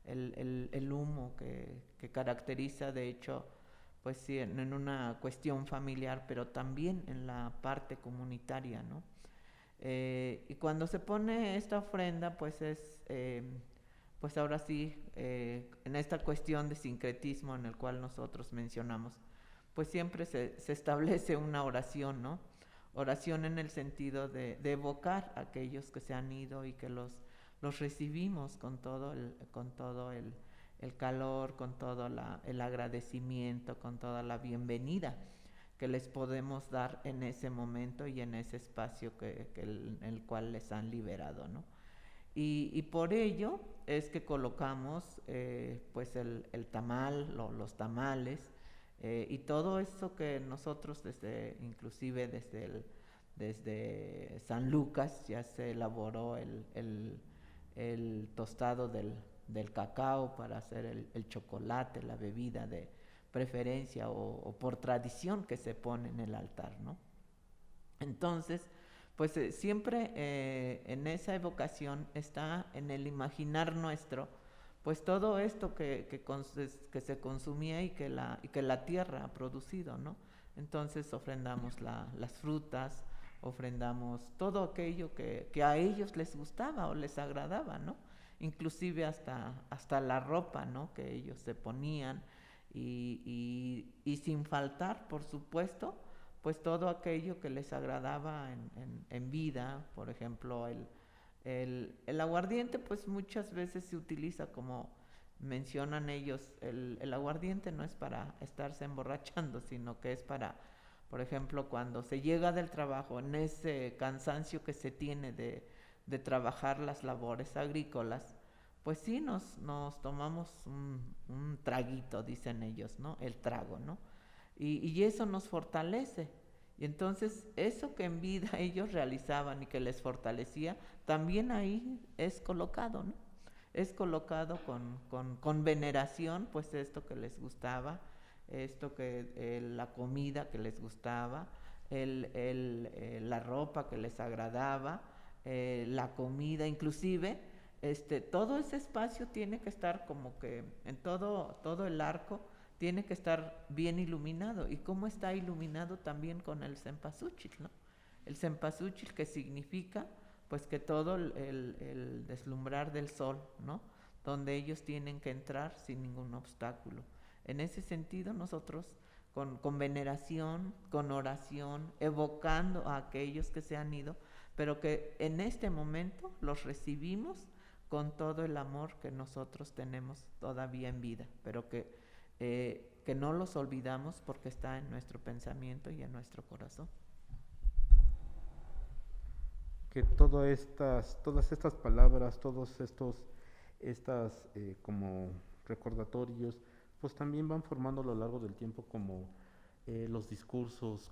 el humo que caracteriza, de hecho, pues sí, en una cuestión familiar, pero también en la parte comunitaria, ¿no? Y cuando se pone esta ofrenda, pues es, pues ahora sí, en esta cuestión de sincretismo en el cual nosotros mencionamos, pues siempre se establece una oración, ¿no? Oración en el sentido de evocar a aquellos que se han ido y que los recibimos con todo el calor, con todo el agradecimiento, con toda la bienvenida que les podemos dar en ese momento y en ese espacio en el cual les han liberado, ¿no? Y por ello es que colocamos pues el tamal, los tamales, y todo eso que nosotros inclusive desde San Lucas ya se elaboró el tostado del cacao para hacer el chocolate, la bebida de preferencia o por tradición que se pone en el altar, ¿no? Entonces, pues siempre en esa evocación está en el imaginar nuestro, pues todo esto que se consumía y que la tierra ha producido, ¿no? Entonces ofrendamos las frutas, ofrendamos todo aquello que a ellos les gustaba o les agradaba, ¿no? Inclusive hasta la ropa, ¿no? Que ellos se ponían y sin faltar, por supuesto, pues todo aquello que les agradaba en vida. Por ejemplo, el aguardiente, pues muchas veces se utiliza, como mencionan ellos, el aguardiente no es para estarse emborrachando, sino que es para, por ejemplo, cuando se llega del trabajo, en ese cansancio que se tiene de trabajar las labores agrícolas, pues sí, nos tomamos un traguito, dicen ellos, ¿no? El trago, ¿no? Y eso nos fortalece. Y entonces eso que en vida ellos realizaban y que les fortalecía, también ahí es colocado, ¿no? Es colocado con veneración, pues esto que les gustaba, esto que la comida que les gustaba, la ropa que les agradaba, la comida, inclusive, todo ese espacio tiene que estar como que en todo el arco tiene que estar bien iluminado. ¿Y cómo está iluminado? También con el cempasúchil, ¿no? El cempasúchil, que significa pues que todo el deslumbrar del sol, ¿no? Donde ellos tienen que entrar sin ningún obstáculo. En ese sentido, nosotros con veneración, con oración, evocando a aquellos que se han ido, pero que en este momento los recibimos con todo el amor que nosotros tenemos todavía en vida, pero que no los olvidamos porque está en nuestro pensamiento y en nuestro corazón. Que todas estas palabras, todos estas como recordatorios, pues también van formando a lo largo del tiempo como los discursos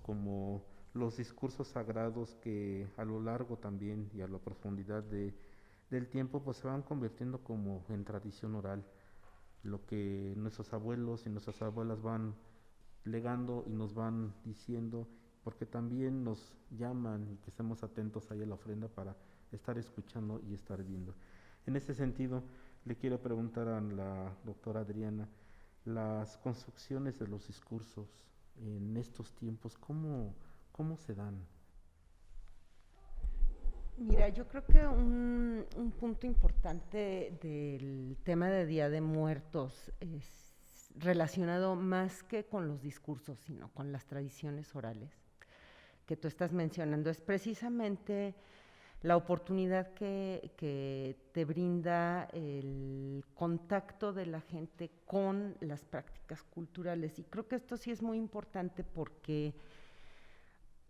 sagrados, que a lo largo también y a la profundidad del tiempo pues se van convirtiendo como en tradición oral, lo que nuestros abuelos y nuestras abuelas van legando y nos van diciendo, porque también nos llaman y que estemos atentos ahí a la ofrenda para estar escuchando y estar viendo. En ese sentido, le quiero preguntar a la doctora Adriana, las construcciones de los discursos en estos tiempos, ¿cómo se dan? Mira, yo creo que un punto importante del tema de Día de Muertos es relacionado más que con los discursos, sino con las tradiciones orales que tú estás mencionando. Es precisamente la oportunidad que te brinda el contacto de la gente con las prácticas culturales. Y creo que esto sí es muy importante porque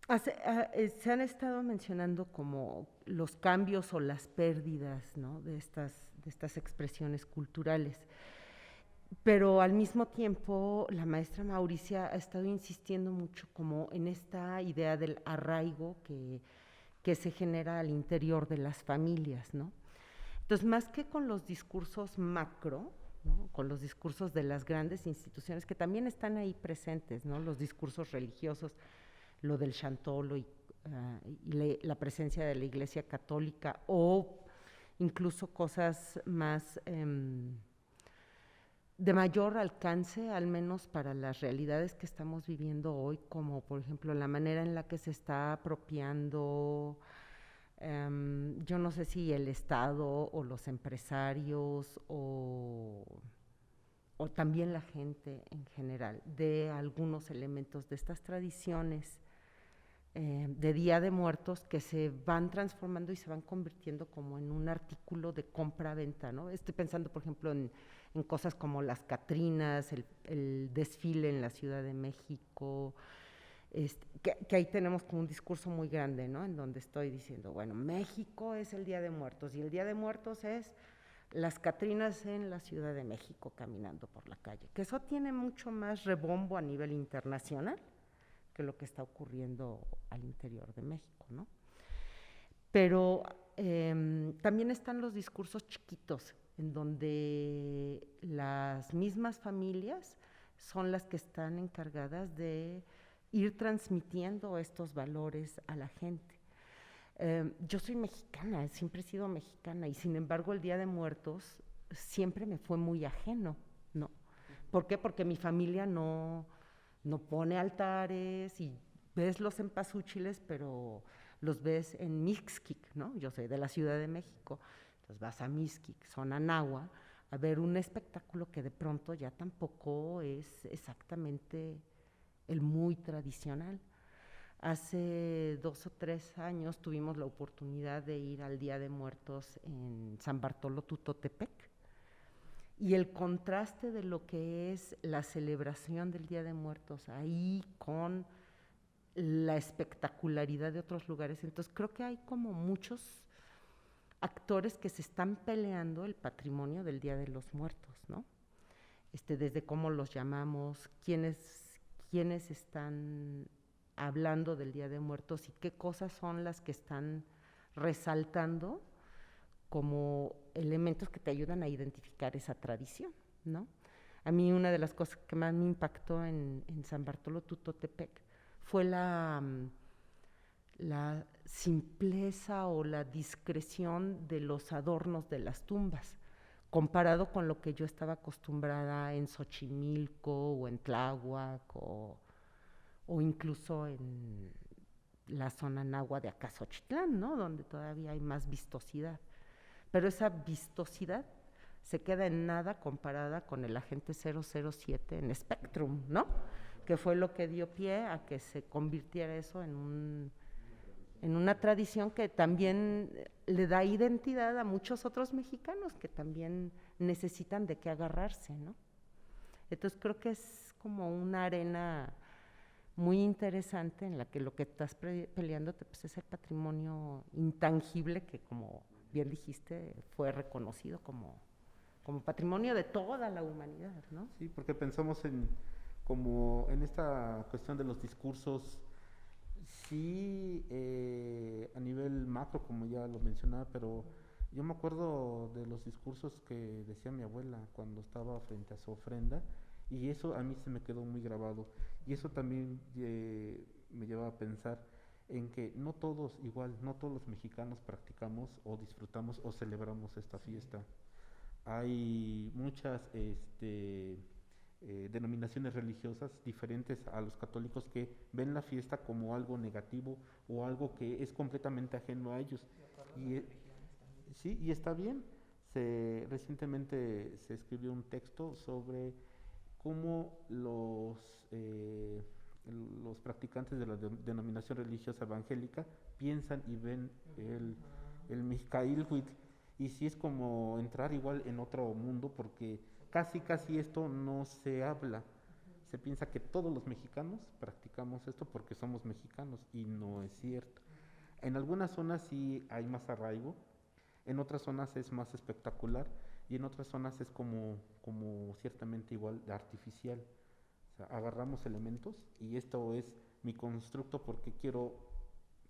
se han estado mencionando como los cambios o las pérdidas, ¿no?, de estas expresiones culturales. Pero al mismo tiempo, la maestra Mauricia ha estado insistiendo mucho como en esta idea del arraigo que se genera al interior de las familias, ¿no? Entonces, más que con los discursos macro, ¿no?, con los discursos de las grandes instituciones que también están ahí presentes, ¿no?, los discursos religiosos, lo del Chantolo y la presencia de la Iglesia Católica, o incluso cosas más de mayor alcance, al menos para las realidades que estamos viviendo hoy, como por ejemplo la manera en la que se está apropiando, yo no sé si el Estado o los empresarios o también la gente en general, de algunos elementos de estas tradiciones de Día de Muertos, que se van transformando y se van convirtiendo como en un artículo de compra-venta, ¿no? Estoy pensando, por ejemplo, en cosas como las Catrinas, el desfile en la Ciudad de México, que ahí tenemos como un discurso muy grande, ¿no?, en donde estoy diciendo, bueno, México es el Día de Muertos, y el Día de Muertos es las Catrinas en la Ciudad de México caminando por la calle, que eso tiene mucho más rebombo a nivel internacional que lo que está ocurriendo al interior de México, ¿no? Pero también están los discursos chiquitos, en donde las mismas familias son las que están encargadas de ir transmitiendo estos valores a la gente. Yo soy mexicana, siempre he sido mexicana, y sin embargo el Día de Muertos siempre me fue muy ajeno, ¿no? ¿Por qué? Porque mi familia no pone altares y ves los cempasúchiles, pero los ves en Mixquic, ¿no? Yo soy de la Ciudad de México, entonces vas a Mixquic, zona Nahua, a ver un espectáculo que de pronto ya tampoco es exactamente el muy tradicional. Hace 2 o 3 años tuvimos la oportunidad de ir al Día de Muertos en San Bartolo Tutotepec, y el contraste de lo que es la celebración del Día de Muertos ahí con la espectacularidad de otros lugares. Entonces creo que hay como muchos actores que se están peleando el patrimonio del Día de los Muertos, ¿no? Desde cómo los llamamos, quiénes están hablando del Día de Muertos y qué cosas son las que están resaltando como elementos que te ayudan a identificar esa tradición, ¿no? A mí una de las cosas que más me impactó en San Bartolo Tutotepec fue la simpleza o la discreción de los adornos de las tumbas, comparado con lo que yo estaba acostumbrada en Xochimilco o en Tláhuac o incluso en la zona Nahua de Acaxochitlán, ¿no? Donde todavía hay más vistosidad. Pero esa vistosidad se queda en nada comparada con el agente 007 en Spectrum, ¿no? Que fue lo que dio pie a que se convirtiera eso en una tradición que también le da identidad a muchos otros mexicanos que también necesitan de qué agarrarse, ¿no? Entonces creo que es como una arena muy interesante en la que lo que estás peleándote pues, es el patrimonio intangible que, como bien dijiste, fue reconocido como patrimonio de toda la humanidad, ¿no? Sí, porque pensamos como en esta cuestión de los discursos, sí, a nivel macro, como ya lo mencionaba, pero yo me acuerdo de los discursos que decía mi abuela cuando estaba frente a su ofrenda, y eso a mí se me quedó muy grabado, y eso también me lleva a pensar en que no todos los mexicanos practicamos o disfrutamos o celebramos esta fiesta. Hay muchas denominaciones religiosas diferentes a los católicos que ven la fiesta como algo negativo o algo que es completamente ajeno a ellos. Sí, y está bien. Recientemente se escribió un texto sobre cómo los practicantes de la denominación religiosa evangélica piensan y ven el Mixcaíhuitl, y sí es como entrar igual en otro mundo, porque casi esto no se habla. Se piensa que todos los mexicanos practicamos esto porque somos mexicanos, y no es cierto. En algunas zonas sí hay más arraigo, en otras zonas es más espectacular, y en otras zonas es como ciertamente igual de artificial. O sea, agarramos elementos y esto es mi constructo porque quiero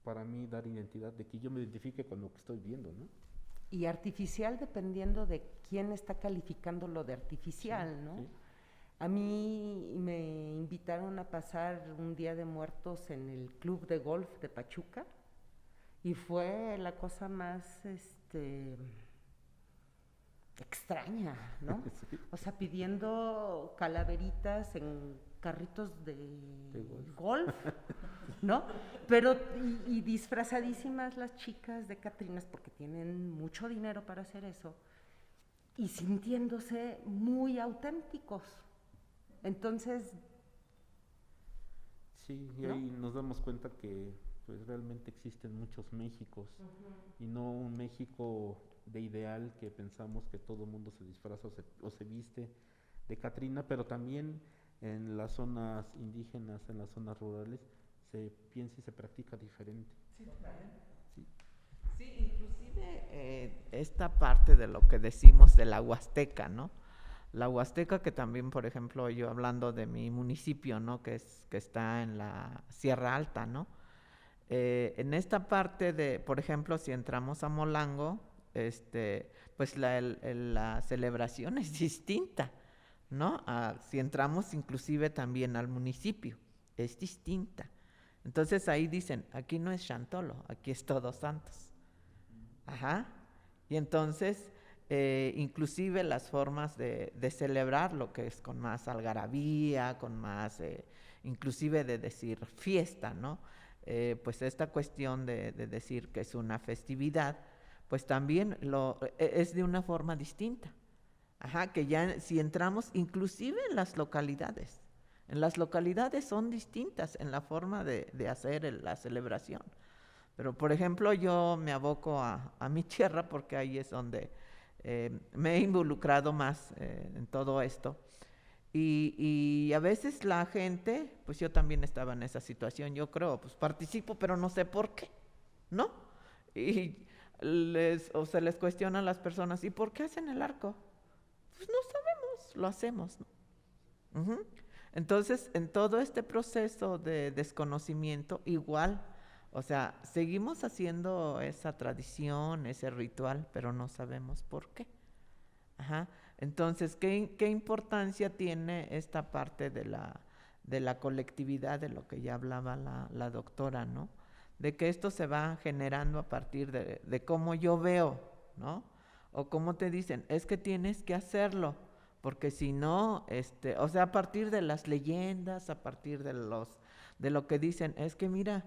para mí dar identidad, de que yo me identifique con lo que estoy viendo, ¿no? Y artificial dependiendo de quién está calificando lo de artificial, sí, ¿no? Sí. A mí me invitaron a pasar un Día de Muertos en el Club de Golf de Pachuca y fue la cosa más extraña, ¿no? Sí. O sea, pidiendo calaveritas en carritos de golf, ¿no? Pero y disfrazadísimas las chicas de catrinas porque tienen mucho dinero para hacer eso y sintiéndose muy auténticos. Entonces, sí, y ahí nos damos cuenta que pues realmente existen muchos Méxicos, y no un México de ideal que pensamos que todo el mundo se disfraza o se viste de catrina, pero también en las zonas indígenas, en las zonas rurales, se piensa y se practica diferente. Sí, sí. Sí, inclusive esta parte de lo que decimos de la Huasteca, ¿no? La Huasteca, que también, por ejemplo, yo hablando de mi municipio, ¿no? Que está en la Sierra Alta, ¿no? En esta parte de, por ejemplo, si entramos a Molango, pues la celebración es distinta, ¿no? Si entramos inclusive también al municipio, es distinta. Entonces ahí dicen, aquí no es Chantolo, aquí es Todos Santos. Ajá. Y entonces, inclusive las formas de celebrar lo que es con más algarabía, con más, inclusive de decir fiesta, ¿no? Pues esta cuestión de decir que es una festividad, pues también es de una forma distinta. Ajá, que ya si entramos inclusive en las localidades son distintas en la forma de hacer la celebración. Pero por ejemplo yo me aboco a mi tierra porque ahí es donde me he involucrado más en todo esto. Y a veces la gente, pues yo también estaba en esa situación, yo creo, pues participo, pero no sé por qué, ¿no? Y se les cuestiona a las personas, ¿y por qué hacen el arco? Pues no sabemos, lo hacemos, ¿no? Uh-huh. Entonces, en todo este proceso de desconocimiento, igual, o sea, seguimos haciendo esa tradición, ese ritual, pero no sabemos por qué. Ajá. Entonces, ¿qué importancia tiene esta parte de la colectividad, de lo que ya hablaba la doctora, ¿no? De que esto se va generando a partir de cómo yo veo, ¿no? O cómo te dicen, es que tienes que hacerlo, porque si no, o sea, a partir de las leyendas, a partir de lo que dicen, es que mira,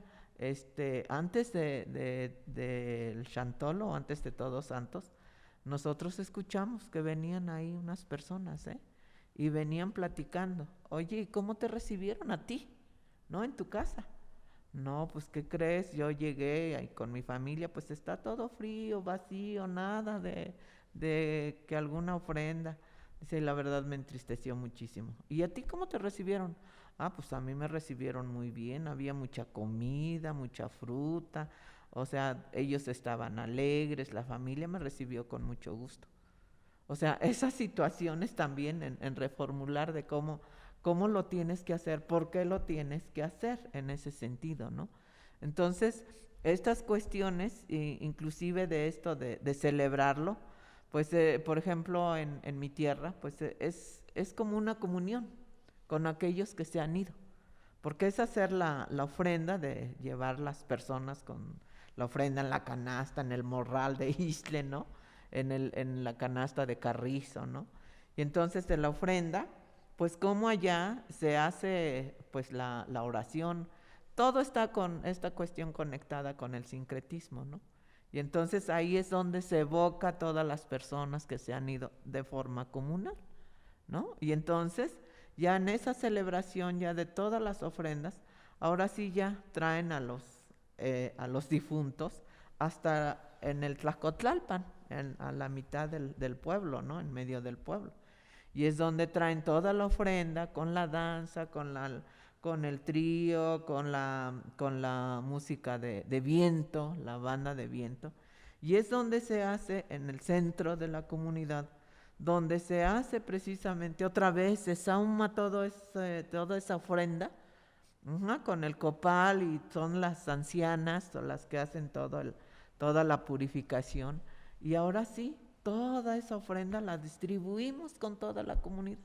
antes del Chantolo, antes de Todos Santos, nosotros escuchamos que venían ahí unas personas, y venían platicando. Oye, ¿y cómo te recibieron a ti, no, en tu casa? No, pues, ¿qué crees? Yo llegué ahí con mi familia, pues está todo frío, vacío, nada de que alguna ofrenda. Dice, y la verdad me entristeció muchísimo. ¿Y a ti cómo te recibieron? Ah, pues a mí me recibieron muy bien, había mucha comida, mucha fruta, o sea, ellos estaban alegres, la familia me recibió con mucho gusto. O sea, esas situaciones también en reformular de cómo lo tienes que hacer, por qué lo tienes que hacer en ese sentido, ¿no? Entonces, estas cuestiones, inclusive de esto de celebrarlo, pues, por ejemplo, en mi tierra, pues es como una comunión con aquellos que se han ido, porque es hacer la ofrenda de llevar las personas con la ofrenda en la canasta, en el morral de Isle, ¿no? En la canasta de carrizo, ¿no? Y entonces de la ofrenda, pues como allá se hace pues la oración, todo está con esta cuestión conectada con el sincretismo, ¿no? Y entonces ahí es donde se evoca a todas las personas que se han ido de forma comunal, ¿no? Y entonces ya en esa celebración ya de todas las ofrendas, ahora sí ya traen a los difuntos hasta en el Tlaxcotlalpan, a la mitad del pueblo, ¿no? En medio del pueblo. Y es donde traen toda la ofrenda con la danza, con el trío, con la música de viento, la banda de viento. Y es donde se hace en el centro de la comunidad, donde se hace precisamente otra vez, se sahuma toda esa ofrenda, con el copal, y son las ancianas o las que hacen toda la purificación. Y ahora sí, toda esa ofrenda la distribuimos con toda la comunidad,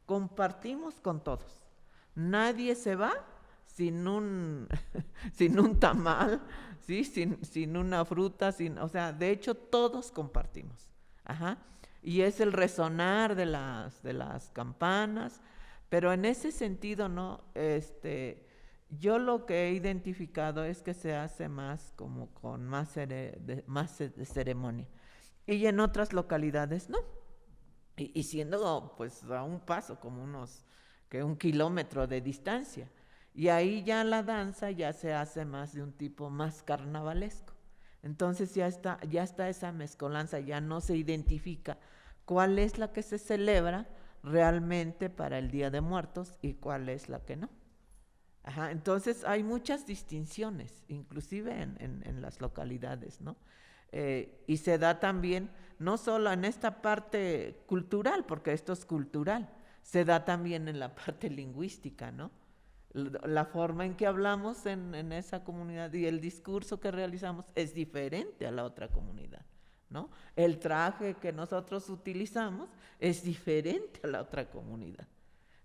compartimos con todos. Nadie se va sin un tamal, ¿sí? sin una fruta, o sea, de hecho todos compartimos. Ajá. Y es el resonar de las campanas, pero en ese sentido, ¿no? Yo lo que he identificado es que se hace más como con más de ceremonia. Y en otras localidades no. Y siendo pues a un paso, como un kilómetro de distancia. Y ahí ya la danza ya se hace más de un tipo más carnavalesco. Entonces ya está esa mezcolanza, ya no se identifica cuál es la que se celebra realmente para el Día de Muertos y cuál es la que no. Ajá, entonces hay muchas distinciones, inclusive en las localidades, ¿no? Y se da también, no solo en esta parte cultural, porque esto es cultural, se da también en la parte lingüística, ¿no? La forma en que hablamos en esa comunidad y el discurso que realizamos es diferente a la otra comunidad, ¿no? El traje que nosotros utilizamos es diferente a la otra comunidad.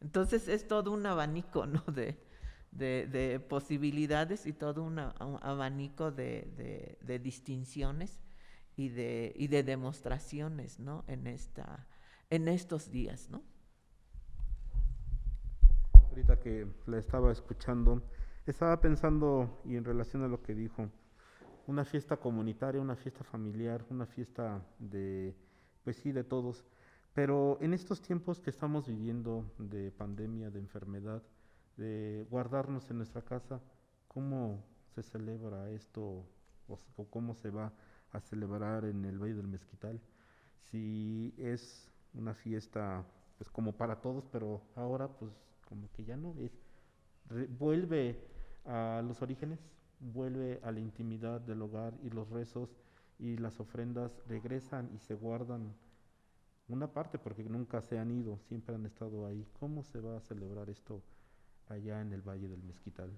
Entonces es todo un abanico, ¿no? de posibilidades y todo un abanico de distinciones y de demostraciones, ¿no? En estos días, ¿no? Ahorita que la estaba escuchando, estaba pensando, y en relación a lo que dijo, una fiesta comunitaria, una fiesta familiar, una fiesta de, pues sí, de todos. Pero en estos tiempos que estamos viviendo de pandemia, de enfermedad, de guardarnos en nuestra casa, ¿cómo se celebra esto o cómo se va a celebrar en el Valle del Mezquital? Si es una fiesta pues como para todos, pero ahora pues como que ya no es, vuelve a los orígenes, vuelve a la intimidad del hogar y los rezos y las ofrendas regresan y se guardan una parte porque nunca se han ido, siempre han estado ahí. ¿Cómo se va a celebrar esto allá en el Valle del Mezquital?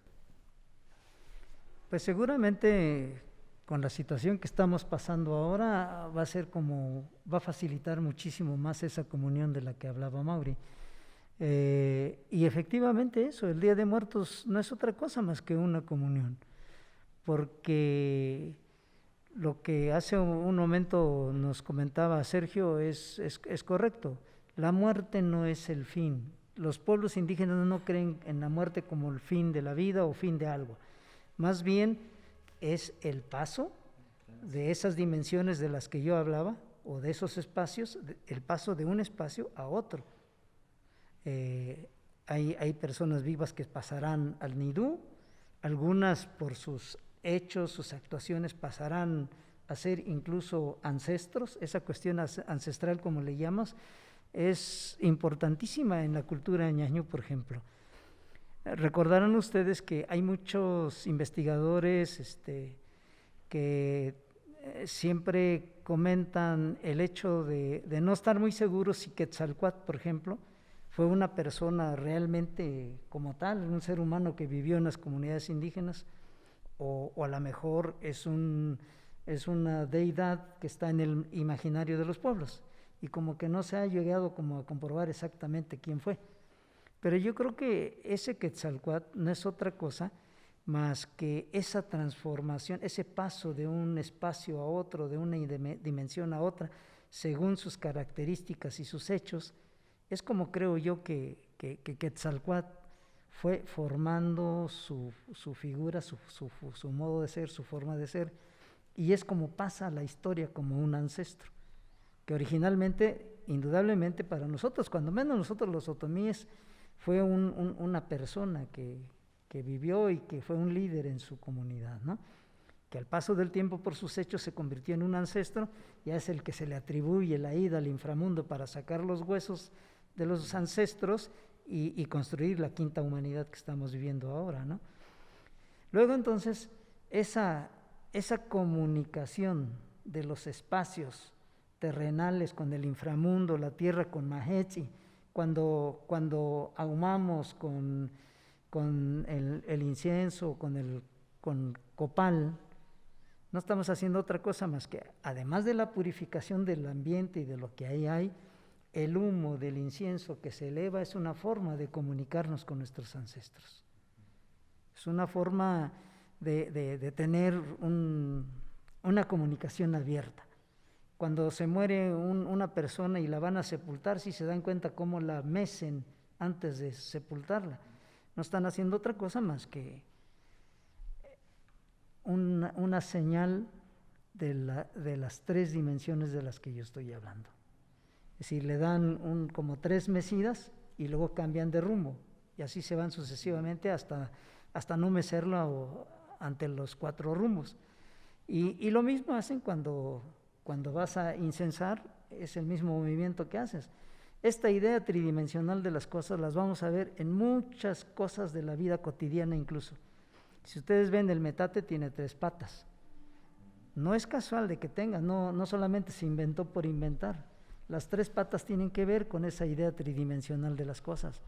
Pues seguramente con la situación que estamos pasando ahora va a ser va a facilitar muchísimo más esa comunión de la que hablaba Mauri. Y efectivamente eso, el Día de Muertos no es otra cosa más que una comunión, porque lo que hace un momento nos comentaba Sergio es correcto. La muerte no es el fin. Los pueblos indígenas no creen en la muerte como el fin de la vida o fin de algo. Más bien es el paso de esas dimensiones de las que yo hablaba, o de esos espacios, el paso de un espacio a otro. Hay personas vivas que pasarán al Nidú, algunas por sus hechos, sus actuaciones pasarán a ser incluso ancestros. Esa cuestión ancestral, como le llamas, es importantísima en la cultura de ñañú, por ejemplo. Recordarán ustedes que hay muchos investigadores que siempre comentan el hecho de no estar muy seguros si Quetzalcóatl, por ejemplo, fue una persona realmente como tal, un ser humano que vivió en las comunidades indígenas, o a lo mejor es una deidad que está en el imaginario de los pueblos, y como que no se ha llegado como a comprobar exactamente quién fue. Pero yo creo que ese Quetzalcóatl no es otra cosa más que esa transformación, ese paso de un espacio a otro, de una dimensión a otra, según sus características y sus hechos. Es como creo yo que Quetzalcóatl fue formando su figura, su modo de ser, su forma de ser, y es como pasa la historia como un ancestro, que originalmente, indudablemente para nosotros, cuando menos nosotros los otomíes, fue una persona que vivió y que fue un líder en su comunidad, ¿no? Que al paso del tiempo por sus hechos se convirtió en un ancestro, ya es el que se le atribuye la ida al inframundo para sacar los huesos de los ancestros y construir la quinta humanidad que estamos viviendo ahora, ¿no? Luego entonces, esa comunicación de los espacios terrenales con el inframundo, la tierra con Mahetzi, cuando ahumamos con el incienso, con copal, no estamos haciendo otra cosa más que, además de la purificación del ambiente y de lo que ahí hay, el humo del incienso que se eleva es una forma de comunicarnos con nuestros ancestros. Es una forma de tener una comunicación abierta. Cuando se muere una persona y la van a sepultar, si se dan cuenta cómo la mecen antes de sepultarla, no están haciendo otra cosa más que una señal de las tres dimensiones de las que yo estoy hablando. Es decir, le dan como 3 mecidas y luego cambian de rumbo, y así se van sucesivamente hasta no mecerlo ante los 4 rumbos. Y lo mismo hacen cuando vas a incensar, es el mismo movimiento que haces. Esta idea tridimensional de las cosas las vamos a ver en muchas cosas de la vida cotidiana incluso. Si ustedes ven, el metate tiene 3 patas. No es casual de que tenga, no solamente se inventó por inventar. Las 3 patas tienen que ver con esa idea tridimensional de las cosas.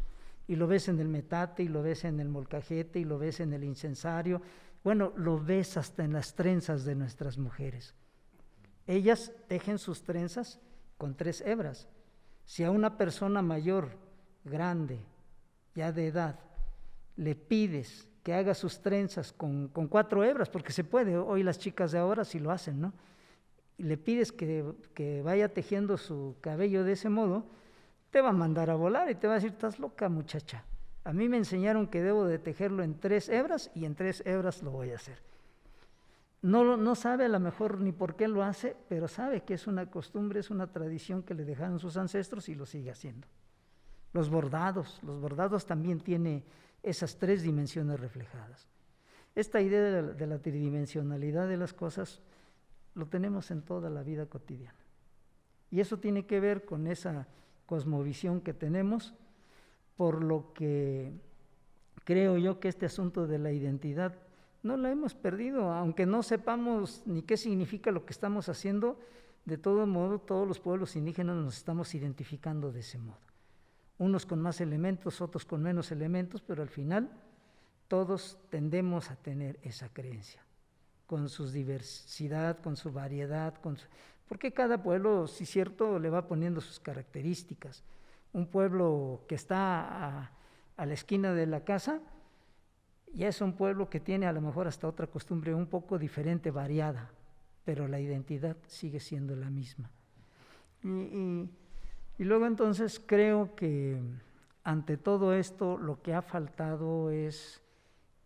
Y lo ves en el metate, y lo ves en el molcajete, y lo ves en el incensario. Bueno, lo ves hasta en las trenzas de nuestras mujeres. Ellas tejen sus trenzas con 3 hebras. Si a una persona mayor, grande, ya de edad, le pides que haga sus trenzas con 4 hebras, porque se puede, hoy las chicas de ahora sí lo hacen, ¿no? Y le pides que vaya tejiendo su cabello de ese modo, te va a mandar a volar y te va a decir, estás loca muchacha. A mí me enseñaron que debo de tejerlo en 3 hebras y en 3 hebras lo voy a hacer. No sabe a lo mejor ni por qué lo hace, pero sabe que es una costumbre, es una tradición que le dejaron sus ancestros y lo sigue haciendo. Los bordados también tiene esas 3 dimensiones reflejadas. Esta idea de la tridimensionalidad de las cosas lo tenemos en toda la vida cotidiana. Y eso tiene que ver con esa cosmovisión que tenemos, por lo que creo yo que este asunto de la identidad no la hemos perdido, aunque no sepamos ni qué significa lo que estamos haciendo. De todo modo, todos los pueblos indígenas nos estamos identificando de ese modo. Unos con más elementos, otros con menos elementos, pero al final todos tendemos a tener esa creencia, con su diversidad, con su variedad, porque cada pueblo, sí cierto, le va poniendo sus características. Un pueblo que está a la esquina de la casa, ya es un pueblo que tiene a lo mejor hasta otra costumbre un poco diferente, variada, pero la identidad sigue siendo la misma. Y luego entonces creo que ante todo esto lo que ha faltado es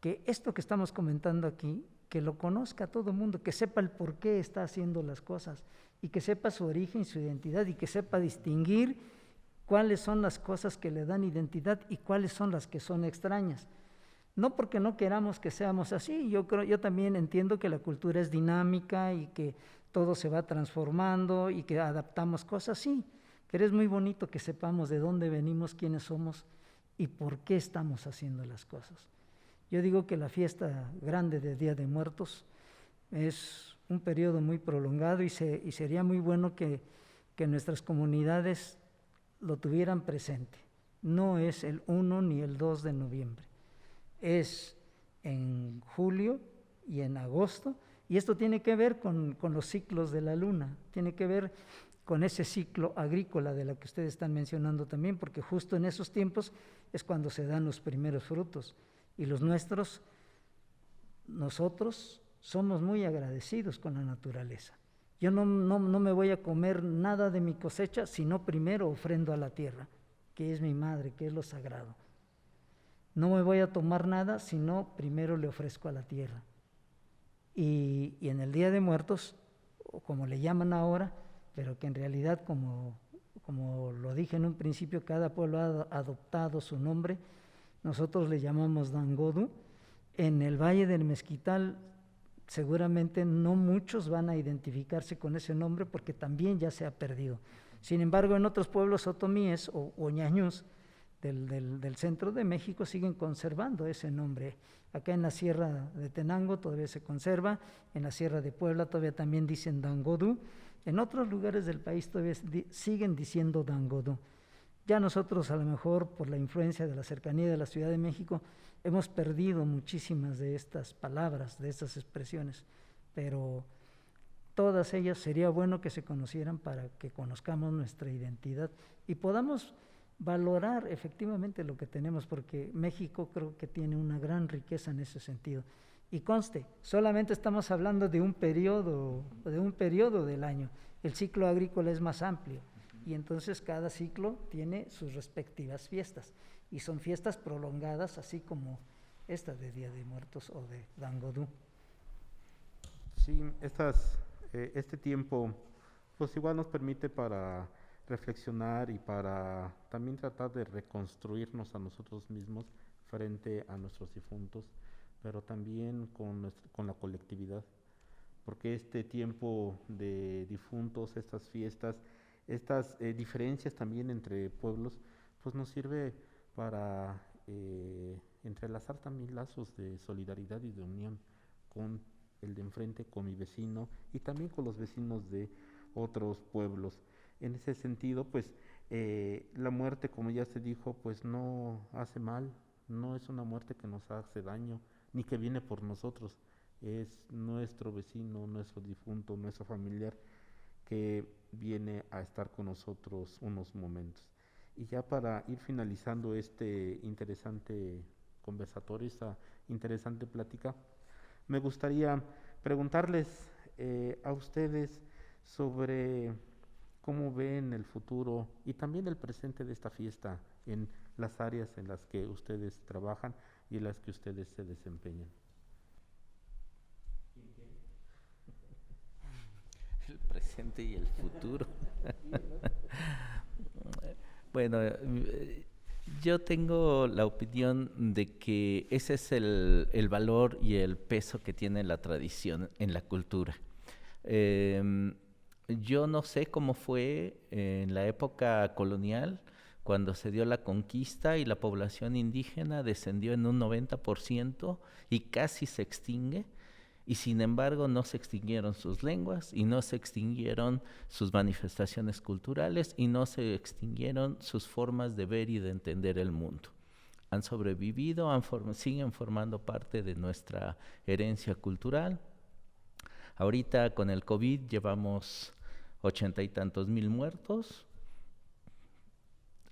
que esto que estamos comentando aquí, que lo conozca todo el mundo, que sepa el por qué está haciendo las cosas y que sepa su origen, su identidad y que sepa distinguir cuáles son las cosas que le dan identidad y cuáles son las que son extrañas. No porque no queramos que seamos así, yo también entiendo que la cultura es dinámica y que todo se va transformando y que adaptamos cosas, sí, pero es muy bonito que sepamos de dónde venimos, quiénes somos y por qué estamos haciendo las cosas. Yo digo que la fiesta grande del Día de Muertos es un periodo muy prolongado y sería muy bueno que nuestras comunidades lo tuvieran presente. No es el 1 ni el 2 de noviembre, es en julio y en agosto, y esto tiene que ver con los ciclos de la luna, tiene que ver con ese ciclo agrícola de la que ustedes están mencionando también, porque justo en esos tiempos es cuando se dan los primeros frutos, y nosotros somos muy agradecidos con la naturaleza. Yo no me voy a comer nada de mi cosecha, sino primero ofrendo a la tierra, que es mi madre, que es lo sagrado. No me voy a tomar nada, sino primero le ofrezco a la tierra. Y en el Día de Muertos, o como le llaman ahora, pero que en realidad, como lo dije en un principio, cada pueblo ha adoptado su nombre, nosotros le llamamos Dangodú. En el Valle del Mezquital seguramente no muchos van a identificarse con ese nombre porque también ya se ha perdido. Sin embargo, en otros pueblos otomíes o ñañús del centro de México siguen conservando ese nombre. Acá en la Sierra de Tenango todavía se conserva, en la Sierra de Puebla todavía también dicen Dangodú, en otros lugares del país todavía siguen diciendo Dangodú. Ya nosotros a lo mejor por la influencia de la cercanía de la Ciudad de México hemos perdido muchísimas de estas palabras, de estas expresiones, pero todas ellas sería bueno que se conocieran para que conozcamos nuestra identidad y podamos valorar efectivamente lo que tenemos, porque México creo que tiene una gran riqueza en ese sentido. Y conste, solamente estamos hablando de un periodo del año. El ciclo agrícola es más amplio y entonces cada ciclo tiene sus respectivas fiestas y son fiestas prolongadas, así como esta de Día de Muertos o de Dangodú. Sí, este tiempo pues igual nos permite para reflexionar y para también tratar de reconstruirnos a nosotros mismos frente a nuestros difuntos, pero también con la colectividad, porque este tiempo de difuntos, estas fiestas, estas diferencias también entre pueblos, pues nos sirve para entrelazar también lazos de solidaridad y de unión con el de enfrente, con mi vecino y también con los vecinos de otros pueblos. En ese sentido, pues la muerte, como ya se dijo, pues no hace mal, no es una muerte que nos hace daño, ni que viene por nosotros, es nuestro vecino, nuestro difunto, nuestro familiar que viene a estar con nosotros unos momentos. Y ya para ir finalizando este interesante conversatorio, esta interesante plática. Me gustaría preguntarles a ustedes sobre cómo ven el futuro y también el presente de esta fiesta en las áreas en las que ustedes trabajan y en las que ustedes se desempeñan. El presente y el futuro. Bueno, yo tengo la opinión de que ese es el valor y el peso que tiene la tradición en la cultura. Yo no sé cómo fue en la época colonial, cuando se dio la conquista y la población indígena descendió en un 90% y casi se extingue. Y sin embargo no se extinguieron sus lenguas y no se extinguieron sus manifestaciones culturales y no se extinguieron sus formas de ver y de entender el mundo. Han sobrevivido, siguen formando parte de nuestra herencia cultural. Ahorita con el COVID llevamos 80 y tantos mil muertos.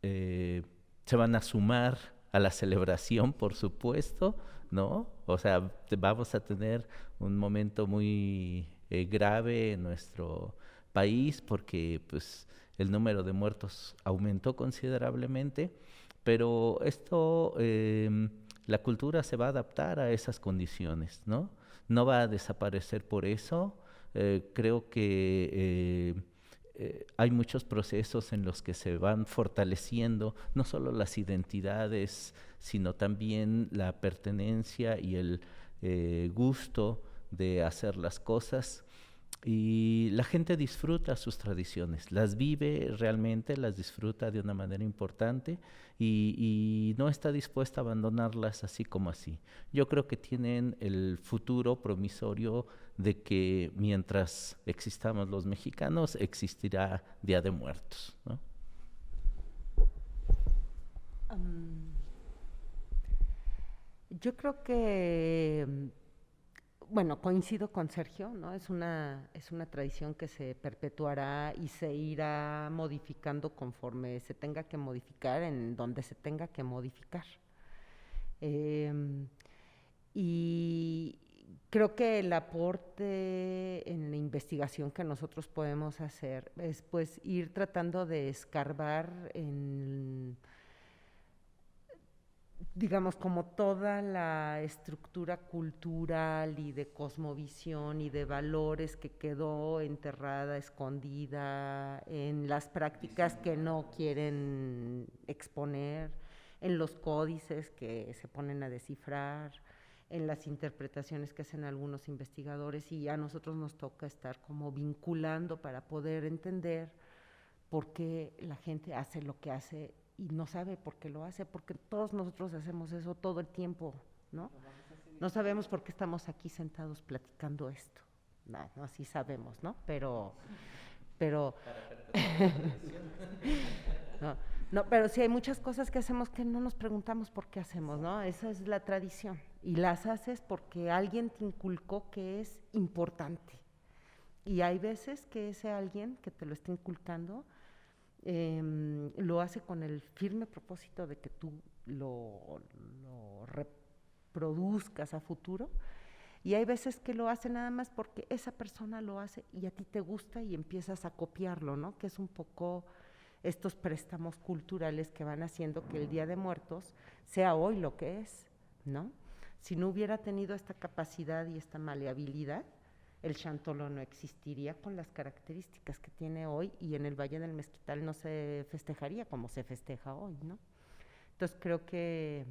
Se van a sumar a la celebración, por supuesto, ¿no? O sea, vamos a tener un momento muy grave en nuestro país porque pues, el número de muertos aumentó considerablemente, pero esto, la cultura se va a adaptar a esas condiciones, ¿no? No va a desaparecer por eso. Creo que hay muchos procesos en los que se van fortaleciendo no solo las identidades, sino también la pertenencia y el gusto de hacer las cosas. Y la gente disfruta sus tradiciones, las vive realmente, las disfruta de una manera importante y no está dispuesta a abandonarlas así como así. Yo creo que tienen el futuro promisorio de que mientras existamos los mexicanos, existirá Día de Muertos, ¿no? Yo creo que, bueno, coincido con Sergio, ¿no? Es una tradición que se perpetuará y se irá modificando conforme se tenga que modificar, en donde se tenga que modificar. Y creo que el aporte en la investigación que nosotros podemos hacer es pues ir tratando de escarbar en, digamos, como toda la estructura cultural y de cosmovisión y de valores que quedó enterrada, escondida en las prácticas que no quieren exponer, en los códices que se ponen a descifrar, en las interpretaciones que hacen algunos investigadores, y a nosotros nos toca estar como vinculando para poder entender por qué la gente hace lo que hace y no sabe por qué lo hace, porque todos nosotros hacemos eso todo el tiempo, ¿no? No sabemos por qué estamos aquí sentados platicando esto. No, sí sabemos, ¿no? Pero pero sí hay muchas cosas que hacemos que no nos preguntamos por qué hacemos, ¿no? Esa es la tradición. Y las haces porque alguien te inculcó que es importante. Y hay veces que ese alguien que te lo está inculcando lo hace con el firme propósito de que tú lo reproduzcas a futuro. Y hay veces que lo hace nada más porque esa persona lo hace y a ti te gusta y empiezas a copiarlo, ¿no? Que es un poco estos préstamos culturales que van haciendo que el Día de Muertos sea hoy lo que es, ¿no? Si no hubiera tenido esta capacidad y esta maleabilidad, el Chantolo no existiría con las características que tiene hoy y en el Valle del Mezquital no se festejaría como se festeja hoy, ¿no? Entonces creo que,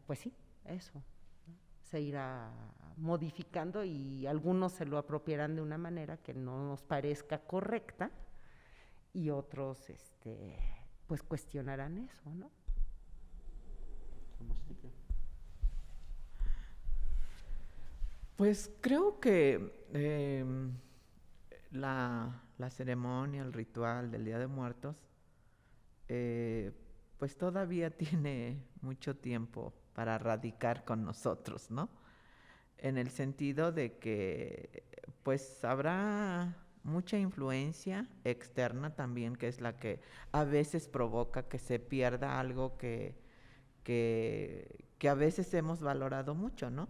pues sí, eso, ¿no? Se irá modificando y algunos se lo apropiarán de una manera que no nos parezca correcta y otros, pues cuestionarán eso, ¿no? Pues creo que la ceremonia, el ritual del Día de Muertos, pues todavía tiene mucho tiempo para radicar con nosotros, ¿no? En el sentido de que pues habrá mucha influencia externa también, que es la que a veces provoca que se pierda algo que que a veces hemos valorado mucho, ¿no?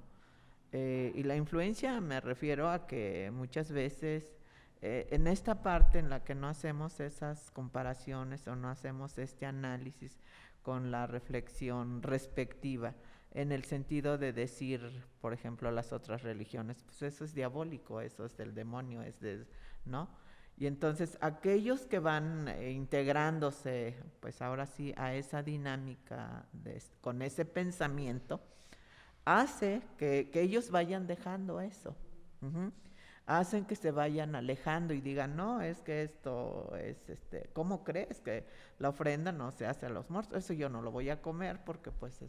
Y la influencia me refiero a que muchas veces en esta parte en la que no hacemos esas comparaciones o no hacemos este análisis con la reflexión respectiva, en el sentido de decir, por ejemplo, las otras religiones, pues eso es diabólico, eso es del demonio, ¿no? Y entonces aquellos que van integrándose, pues ahora sí, a esa dinámica con ese pensamiento, hace que ellos vayan dejando eso. Hacen que se vayan alejando y digan, no, es que esto es, ¿cómo crees que la ofrenda no se hace a los muertos? Eso yo no lo voy a comer porque pues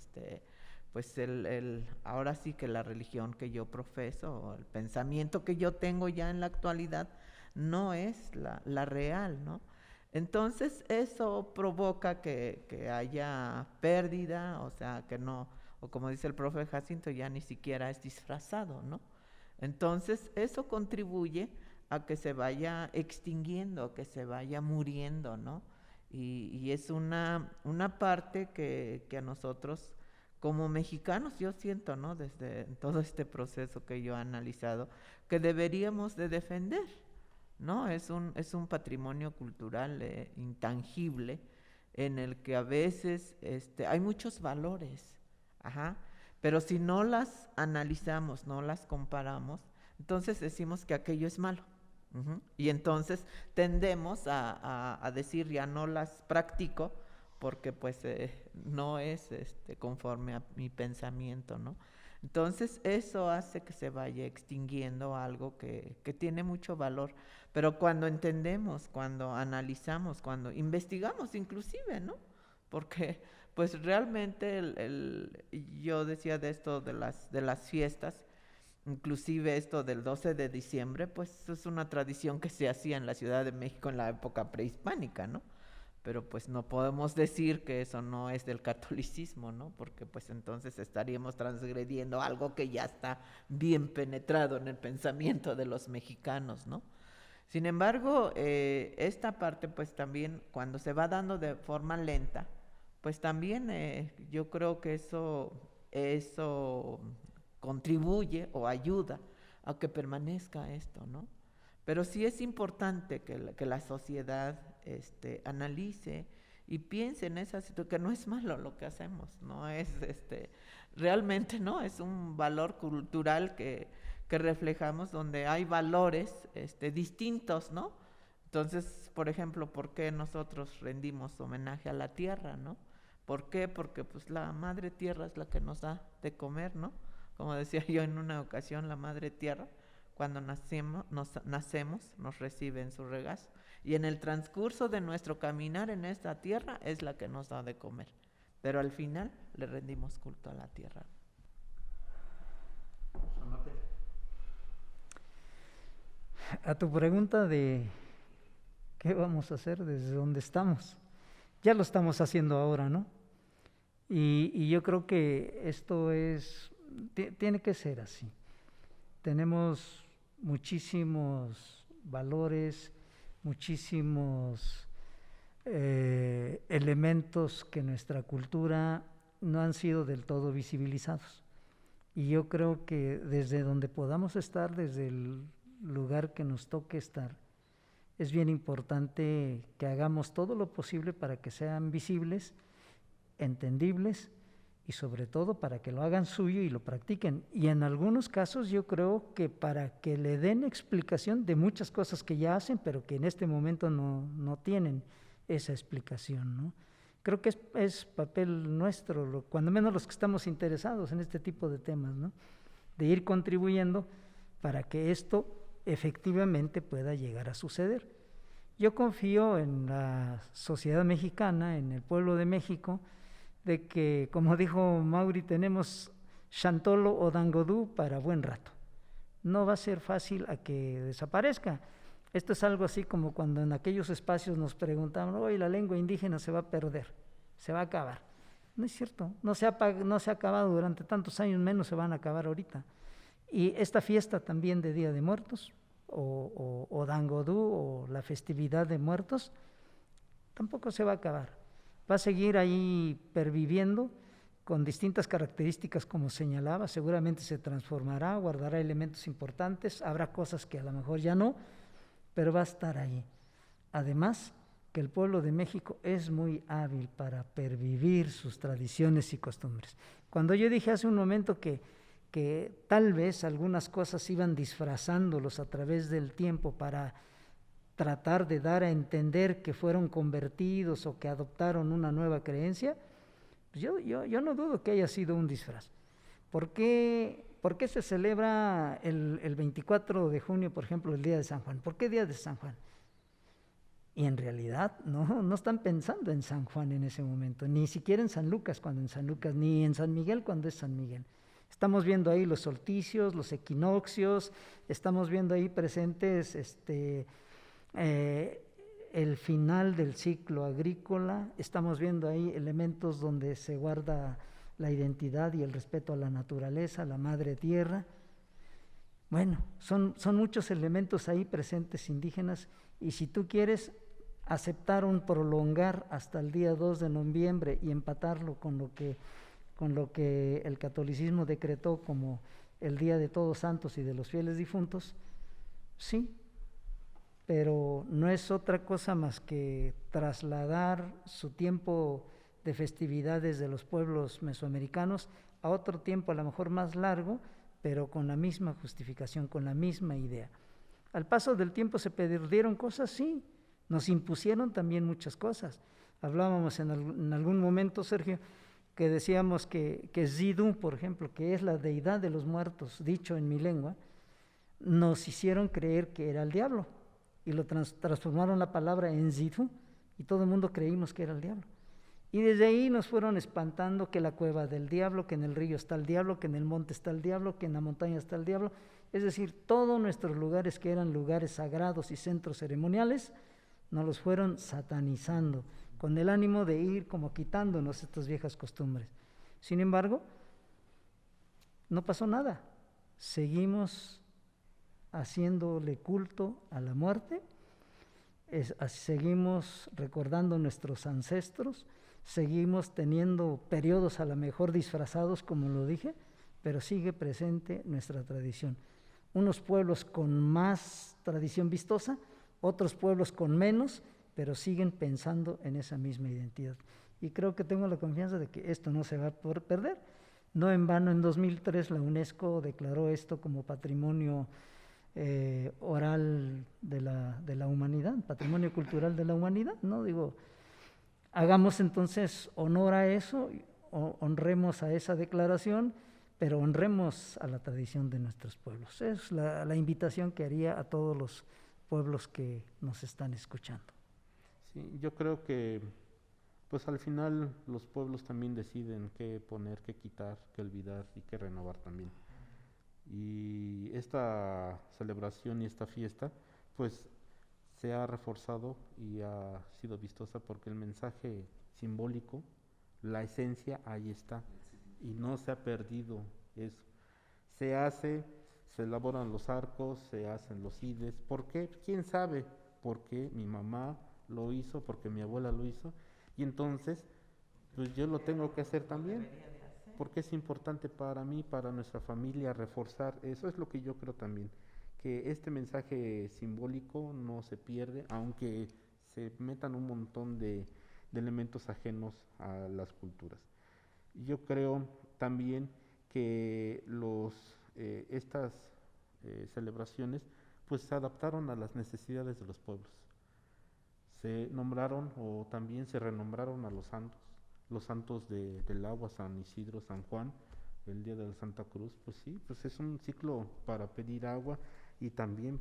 ahora sí que la religión que yo profeso, o el pensamiento que yo tengo ya en la actualidad, no es la real, ¿no? Entonces eso provoca que haya pérdida, o sea, que no, o como dice el profe Jacinto, ya ni siquiera es disfrazado, ¿no? Entonces eso contribuye a que se vaya extinguiendo, a que se vaya muriendo, ¿no? Y es una parte que a nosotros como mexicanos, yo siento, ¿no? Desde todo este proceso que yo he analizado, que deberíamos de defender, ¿no? Es un patrimonio cultural intangible en el que a veces hay muchos valores, pero si no las analizamos, no las comparamos, entonces decimos que aquello es malo. Y entonces tendemos a decir, ya no las practico porque pues no es conforme a mi pensamiento, ¿no? Entonces eso hace que se vaya extinguiendo algo que tiene mucho valor, pero cuando entendemos, cuando analizamos, cuando investigamos inclusive, ¿no? Porque pues realmente yo decía de esto de las fiestas, inclusive esto del 12 de diciembre, pues es una tradición que se hacía en la Ciudad de México en la época prehispánica, ¿no? Pero pues no podemos decir que eso no es del catolicismo, ¿no? Porque pues entonces estaríamos transgrediendo algo que ya está bien penetrado en el pensamiento de los mexicanos, ¿no? Sin embargo, esta parte pues también cuando se va dando de forma lenta, pues también yo creo que eso contribuye o ayuda a que permanezca esto, ¿no? Pero sí es importante que la sociedad analice y piense en esa situación, que no es malo lo que hacemos, no es realmente no, es un valor cultural que reflejamos donde hay valores distintos, ¿no? Entonces, por ejemplo, ¿por qué nosotros rendimos homenaje a la tierra, ¿no? ¿Por qué? Porque pues la madre tierra es la que nos da de comer, ¿no? Como decía yo en una ocasión, la madre tierra, cuando nacemos, nos recibe en su regazo. Y en el transcurso de nuestro caminar en esta tierra es la que nos da de comer. Pero al final le rendimos culto a la tierra. A tu pregunta de qué vamos a hacer desde donde estamos, ya lo estamos haciendo ahora, ¿no? Y yo creo que esto tiene que ser así. Tenemos muchísimos valores, muchísimos elementos que nuestra cultura no han sido del todo visibilizados. Y yo creo que desde donde podamos estar, desde el lugar que nos toque estar, es bien importante que hagamos todo lo posible para que sean visibles, entendibles y sobre todo para que lo hagan suyo y lo practiquen. Y en algunos casos yo creo que para que le den explicación de muchas cosas que ya hacen, pero que en este momento no tienen esa explicación, ¿no? Creo que es papel nuestro, cuando menos los que estamos interesados en este tipo de temas, ¿no? De ir contribuyendo para que esto efectivamente pueda llegar a suceder. Yo confío en la sociedad mexicana, en el pueblo de México, de que, como dijo Mauri, tenemos Xantolo o Dangodú para buen rato. No va a ser fácil a que desaparezca. Esto es algo así como cuando en aquellos espacios nos preguntaban, hoy la lengua indígena se va a perder, se va a acabar. No es cierto, no se ha acabado durante tantos años, menos se van a acabar ahorita. Y esta fiesta también de Día de Muertos, o Dangodú, o la festividad de muertos, tampoco se va a acabar. Va a seguir ahí perviviendo con distintas características como señalaba, seguramente se transformará, guardará elementos importantes, habrá cosas que a lo mejor ya no, pero va a estar ahí. Además, que el pueblo de México es muy hábil para pervivir sus tradiciones y costumbres. Cuando yo dije hace un momento que tal vez algunas cosas iban disfrazándolos a través del tiempo para tratar de dar a entender que fueron convertidos o que adoptaron una nueva creencia, pues yo no dudo que haya sido un disfraz. ¿Por qué se celebra el 24 de junio, por ejemplo, el Día de San Juan? ¿Por qué Día de San Juan? Y en realidad no están pensando en San Juan en ese momento, ni siquiera en San Lucas cuando es San Lucas, ni en San Miguel cuando es San Miguel. Estamos viendo ahí los solsticios, los equinoccios, estamos viendo ahí presentes el final del ciclo agrícola, estamos viendo ahí elementos donde se guarda la identidad y el respeto a la naturaleza, a la madre tierra. Bueno, son muchos elementos ahí presentes indígenas, y si tú quieres, aceptaron prolongar hasta el día 2 de noviembre y empatarlo con lo que el catolicismo decretó como el Día de Todos Santos y de los Fieles Difuntos, sí, pero no es otra cosa más que trasladar su tiempo de festividades de los pueblos mesoamericanos a otro tiempo a lo mejor más largo, pero con la misma justificación, con la misma idea. Al paso del tiempo se perdieron cosas, sí, nos impusieron también muchas cosas. Hablábamos en algún momento, Sergio, que decíamos que Zidú, por ejemplo, que es la deidad de los muertos, dicho en mi lengua, nos hicieron creer que era el diablo, y lo transformaron la palabra en Zidú, y todo el mundo creímos que era el diablo. Y desde ahí nos fueron espantando que la cueva del diablo, que en el río está el diablo, que en el monte está el diablo, que en la montaña está el diablo. Es decir, todos nuestros lugares que eran lugares sagrados y centros ceremoniales, nos los fueron satanizando, con el ánimo de ir como quitándonos estas viejas costumbres. Sin embargo, no pasó nada. Seguimos haciéndole culto a la muerte, seguimos recordando nuestros ancestros, seguimos teniendo periodos a lo mejor disfrazados, como lo dije, pero sigue presente nuestra tradición. Unos pueblos con más tradición vistosa, otros pueblos con menos, pero siguen pensando en esa misma identidad. Y creo que tengo la confianza de que esto no se va a poder perder. No en vano, en 2003 la UNESCO declaró esto como patrimonio oral de la humanidad, patrimonio cultural de la humanidad, ¿no? Digo, hagamos entonces honor a eso, honremos a esa declaración, pero honremos a la tradición de nuestros pueblos. Es la invitación que haría a todos los pueblos que nos están escuchando. Sí, yo creo que pues al final los pueblos también deciden qué poner, qué quitar, qué olvidar y qué renovar también. Y esta celebración y esta fiesta pues se ha reforzado y ha sido vistosa porque el mensaje simbólico, la esencia, ahí está y no se ha perdido eso. Se elaboran los arcos, se hacen los ides. ¿Por qué? ¿Quién sabe? Porque mi mamá lo hizo, porque mi abuela lo hizo, y entonces pues yo lo tengo que hacer también, porque es importante para mí, para nuestra familia, reforzar eso. Es lo que yo creo también, que este mensaje simbólico no se pierde, aunque se metan un montón de elementos ajenos a las culturas. Yo creo también que estas celebraciones pues se adaptaron a las necesidades de los pueblos. Se nombraron o también se renombraron a los santos del agua, San Isidro, San Juan, el día de la Santa Cruz. Pues sí, pues es un ciclo para pedir agua y también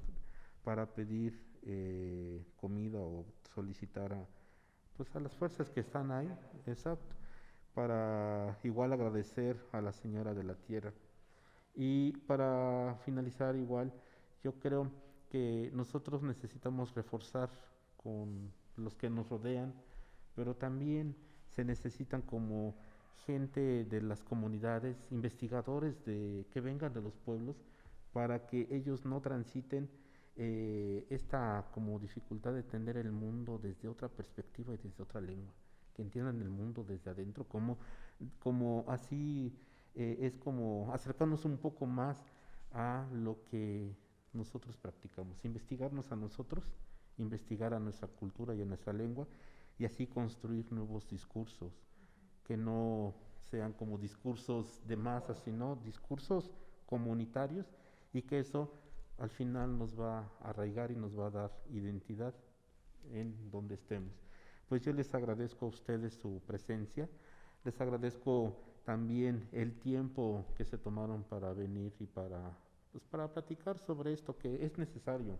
para pedir comida o solicitar a las fuerzas que están ahí, exacto, para igual agradecer a la Señora de la Tierra. Y para finalizar igual, yo creo que nosotros necesitamos reforzar con los que nos rodean, pero también se necesitan como gente de las comunidades, investigadores que vengan de los pueblos, para que ellos no transiten esta como dificultad de entender el mundo desde otra perspectiva y desde otra lengua, que que entiendan el mundo desde adentro, como así es como acercarnos un poco más a lo que nosotros practicamos, investigarnos a nosotros, investigar a nuestra cultura y a nuestra lengua, y así construir nuevos discursos, que no sean como discursos de masas, sino discursos comunitarios, y que eso al final nos va a arraigar y nos va a dar identidad en donde estemos. Pues yo les agradezco a ustedes su presencia, les agradezco también el tiempo que se tomaron para venir y para platicar sobre esto que es necesario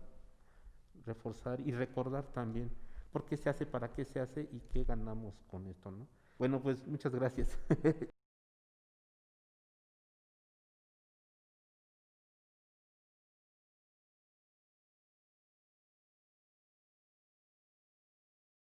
reforzar y recordar también por qué se hace, para qué se hace y qué ganamos con esto, ¿no? Bueno, pues muchas gracias.